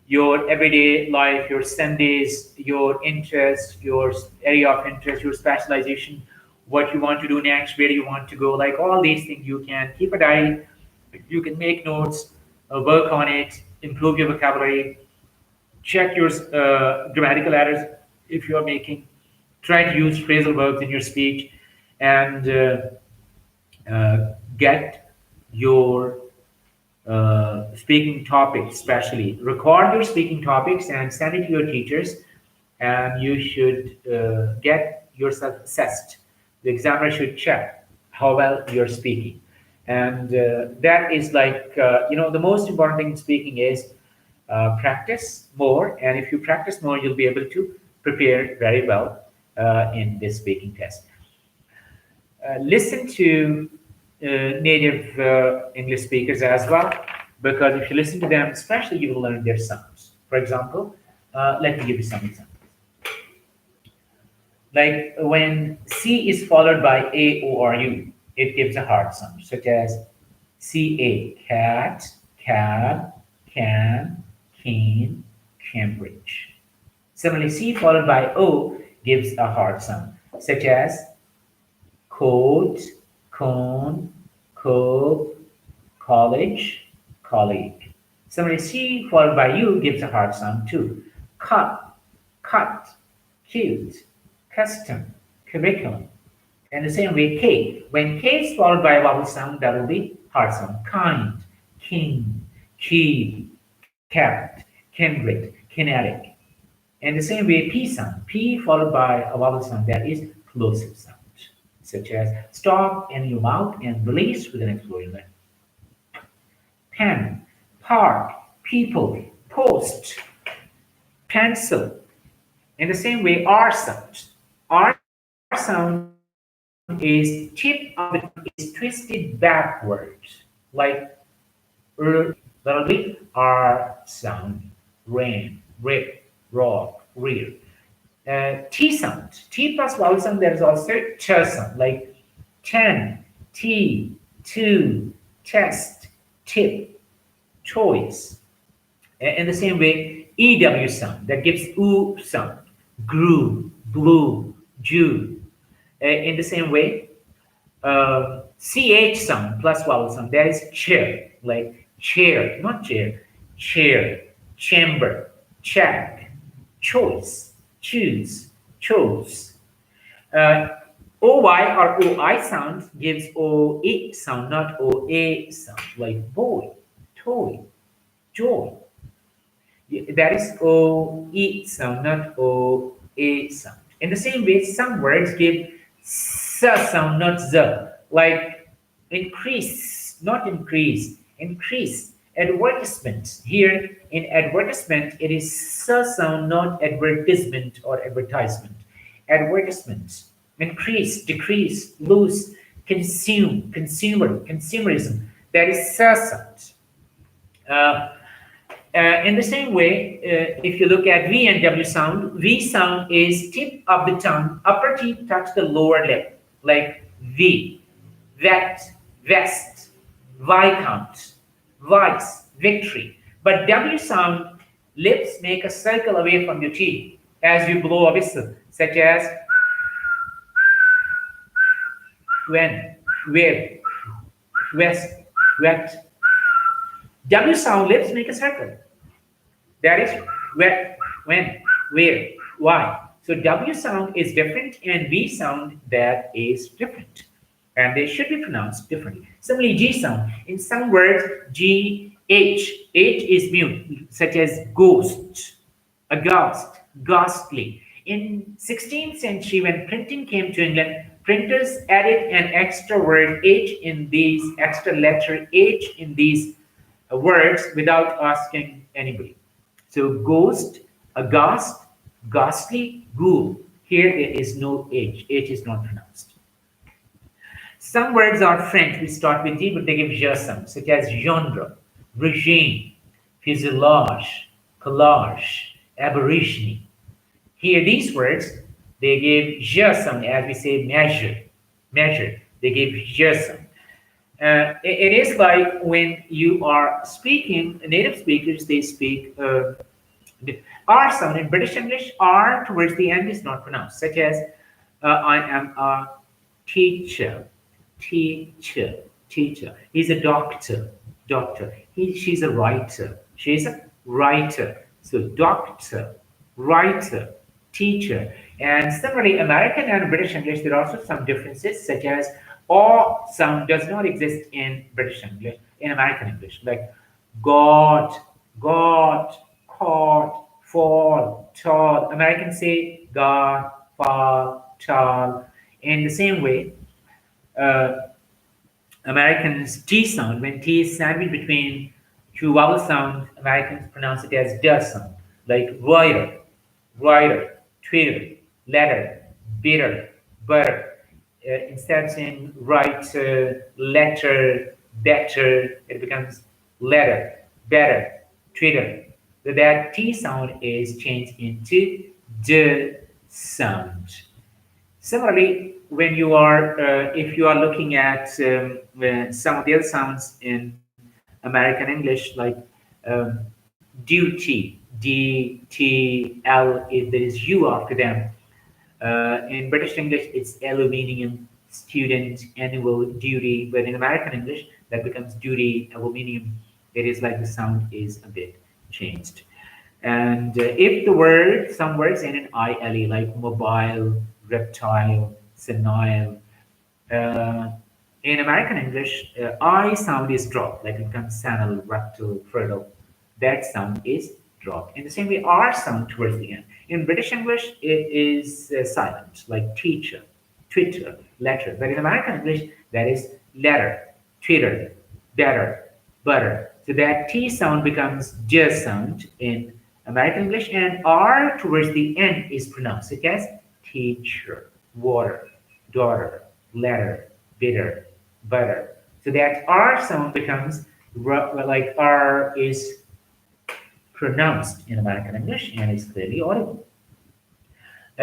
your everyday life, your Sundays, your interests, your area of interest, your specialization, what you want to do next, where you want to go, like all these things. You can keep a diary, you can make notes, work on it, improve your vocabulary, check your grammatical errors if you're making, try to use phrasal verbs in your speech, and get your speaking topics, especially record your speaking topics and send it to your teachers, and you should get yourself assessed. The examiner should check how well you're speaking, and that is like the most important thing in speaking is practice more, and if you practice more, you'll be able to prepare very well in this speaking test. Listen to native English speakers as well, because if you listen to them, especially, you will learn their sounds. For example, let me give you some examples. Like when C is followed by A, O, or U, it gives a hard sound, such as CA, cat, cab, can, Cambridge. Similarly, C followed by O gives a hard sound. such as coat, cone, coat, college, colleague. Similarly, C followed by U gives a hard sound too. Cut, cut, cute, custom, curriculum. And the same way K. When K is followed by a vowel sound, that will be hard sound. Kind, king, key, kept, kindred, kinetic. And the same way P sound. P followed by a vowel sound that is plosive sound, such as stop in your mouth and release with an explosion. Pen, park, people, post, pencil. In the same way, R sound. R sound is tip of the tongue is twisted backwards, like that'll be R sound. Rain, rip, rock, rear. T sound. T plus vowel sound, there is also ch sound, like 10, T, 2, test, tip, choice. In the same way, EW sound, that gives oo sound. Grew, blue, Jew. In the same way, CH sound plus vowel sound, that is chair, like chair, not chair, chamber, check, choice, choose, chose. OY or OI sound gives OE sound, not OA sound, like boy, toy, joy. That is OE sound, not OA sound. In the same way, some words give S sound, not Z, like increase, not increase, increase. Advertisement. Here in advertisement, it is S sound, not advertisement or advertisement. Advertisement. Increase, decrease, lose, consume, consumer, consumerism. That is S sound. In the same way, if you look at V and W sound, V sound is tip of the tongue, upper teeth touch the lower lip, like V, vet, vest, viscount, vice, victory. But W sound, lips make a circle away from your teeth as you blow a whistle, such as when, where, west, wet. W sound, lips make a circle. That is where, when, where, why. So W sound is different and V sound that is different. And they should be pronounced differently. Similarly, G sound. In some words, G, H. H is mute, such as ghost, aghast, ghastly. In 16th century, when printing came to England, printers added an extra word H in these, extra letter H in these words without asking anybody. So ghost, aghast, ghastly, ghoul. Here there is no H. H is not pronounced. Some words are French, we start with D, but they give J sound, such as genre, regime, fuselage, collage, aborigine. Here these words, they give J sound, as we say measure, measure. They give J sound. It is like when you are speaking, native speakers, they speak the R sound. In British English, R towards the end is not pronounced, such as I am a teacher, teacher, teacher. He's a doctor, doctor. She's a writer, she's a writer. So doctor, writer, teacher. And similarly, American and British English, there are also some differences, such as O sound does not exist in British English, in American English, like God, God, caught, fall, tall. Americans say God, fall, tall. In the same way, Americans T sound, when T is sandwiched between two vowel sounds, Americans pronounce it as D sound, like writer, writer, Twitter, letter, bitter, butter. Instead of saying write, letter, better, it becomes letter, better, Twitter. So that T sound is changed into D sound. Similarly, when you are, if you are looking at some of the other sounds in American English, like duty, D, T, L, if there is U after them. In British English, it's aluminium, student, annual, duty. But in American English, that becomes duty, aluminium. It is like the sound is a bit changed. And if the word, some words end in ILE, like mobile, reptile, senile, uh, in American English, I sound is dropped, like it becomes sanal, rectal, fertile. That sound is dropped. In the same way, R sound towards the end. In British English, it is silent, like teacher, Twitter, letter. But in American English, that is letter, Twitter, better, butter. So that T sound becomes J sound in American English, and R towards the end is pronounced as teacher, water, daughter, letter, bitter, butter. So that R sound becomes like R is pronounced in American English and is clearly audible.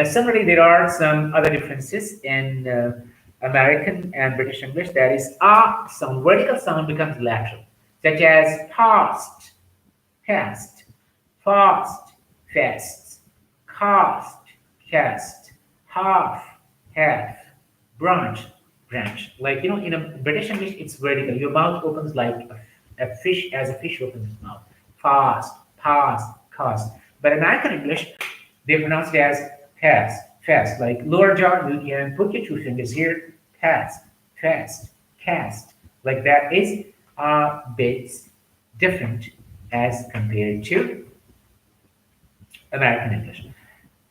Similarly, there are some other differences in American and British English. That is, a sound, vertical sound becomes lateral, such as past, past, fast, fast, cast, cast, half, half, branch, branch. Like, in a British English, it's vertical. Your mouth opens like a fish, as a fish opens its mouth. Fast, past, cast. But American English, they pronounce it as fast, fast. Like lower jaw, you can put your two fingers here, fast, fast, cast. Like that is a bit different as compared to American English.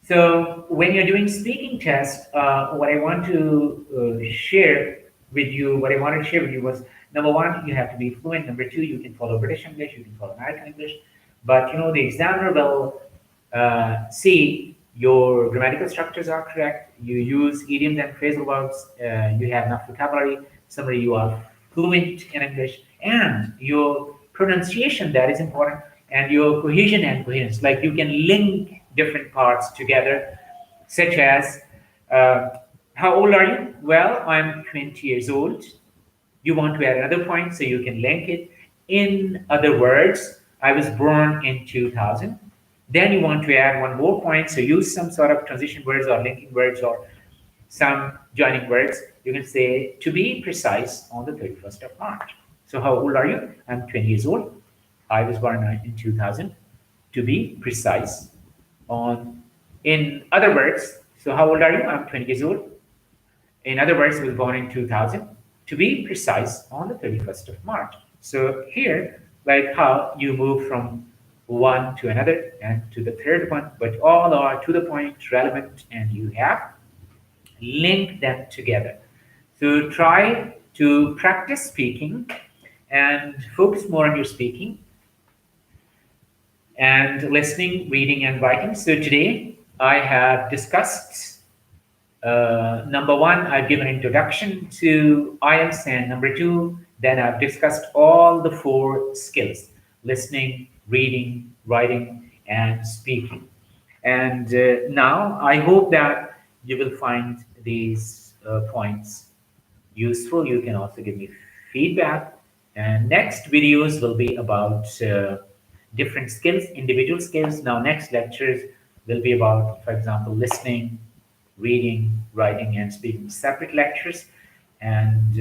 So when you're doing speaking test, what I want to share with you, what I wanted to share with you was number one, you have to be fluent. Number two, you can follow British English, you can follow American English, but the examiner will see your grammatical structures are correct. You use idioms and phrasal verbs. You have enough vocabulary. Summary, you are fluent in English, and your pronunciation, that is important, and your cohesion and coherence. Like you can link different parts together, such as how old are you? Well, I'm 20 years old. You want to add another point so you can link it. In other words, I was born in 2000. Then you want to add one more point, so use some sort of transition words or linking words or some joining words. You can say, to be precise, on the 31st of March. So how old are you? I'm 20 years old. I was born in 2000. To be precise, in other words, so how old are you? I'm 20 years old. In other words, I was born in 2000. To be precise, on the 31st of March. So here, like how you move from one to another and to the third one, but all are to the point, relevant, and you have linked them together. So try to practice speaking and focus more on your speaking and listening, reading, and writing. So today I have discussed number one, I've given introduction to IELTS, and number two, then I've discussed all the four skills: listening, reading, writing, and speaking. And now I hope that you will find these points useful. You can also give me feedback. And next videos will be about different skills, individual skills. Now, next lectures will be about, for example, listening, reading, writing, and speaking, separate lectures. And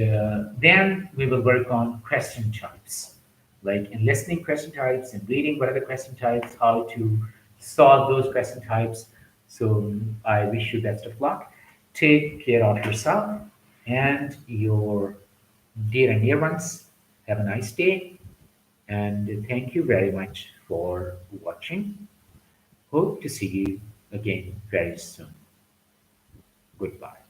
then we will work on question types, like in listening question types and reading, what are the question types, how to solve those question types. So I wish you best of luck. Take care of yourself and your dear and near ones. Have a nice day. And thank you very much for watching. Hope to see you again very soon. Goodbye.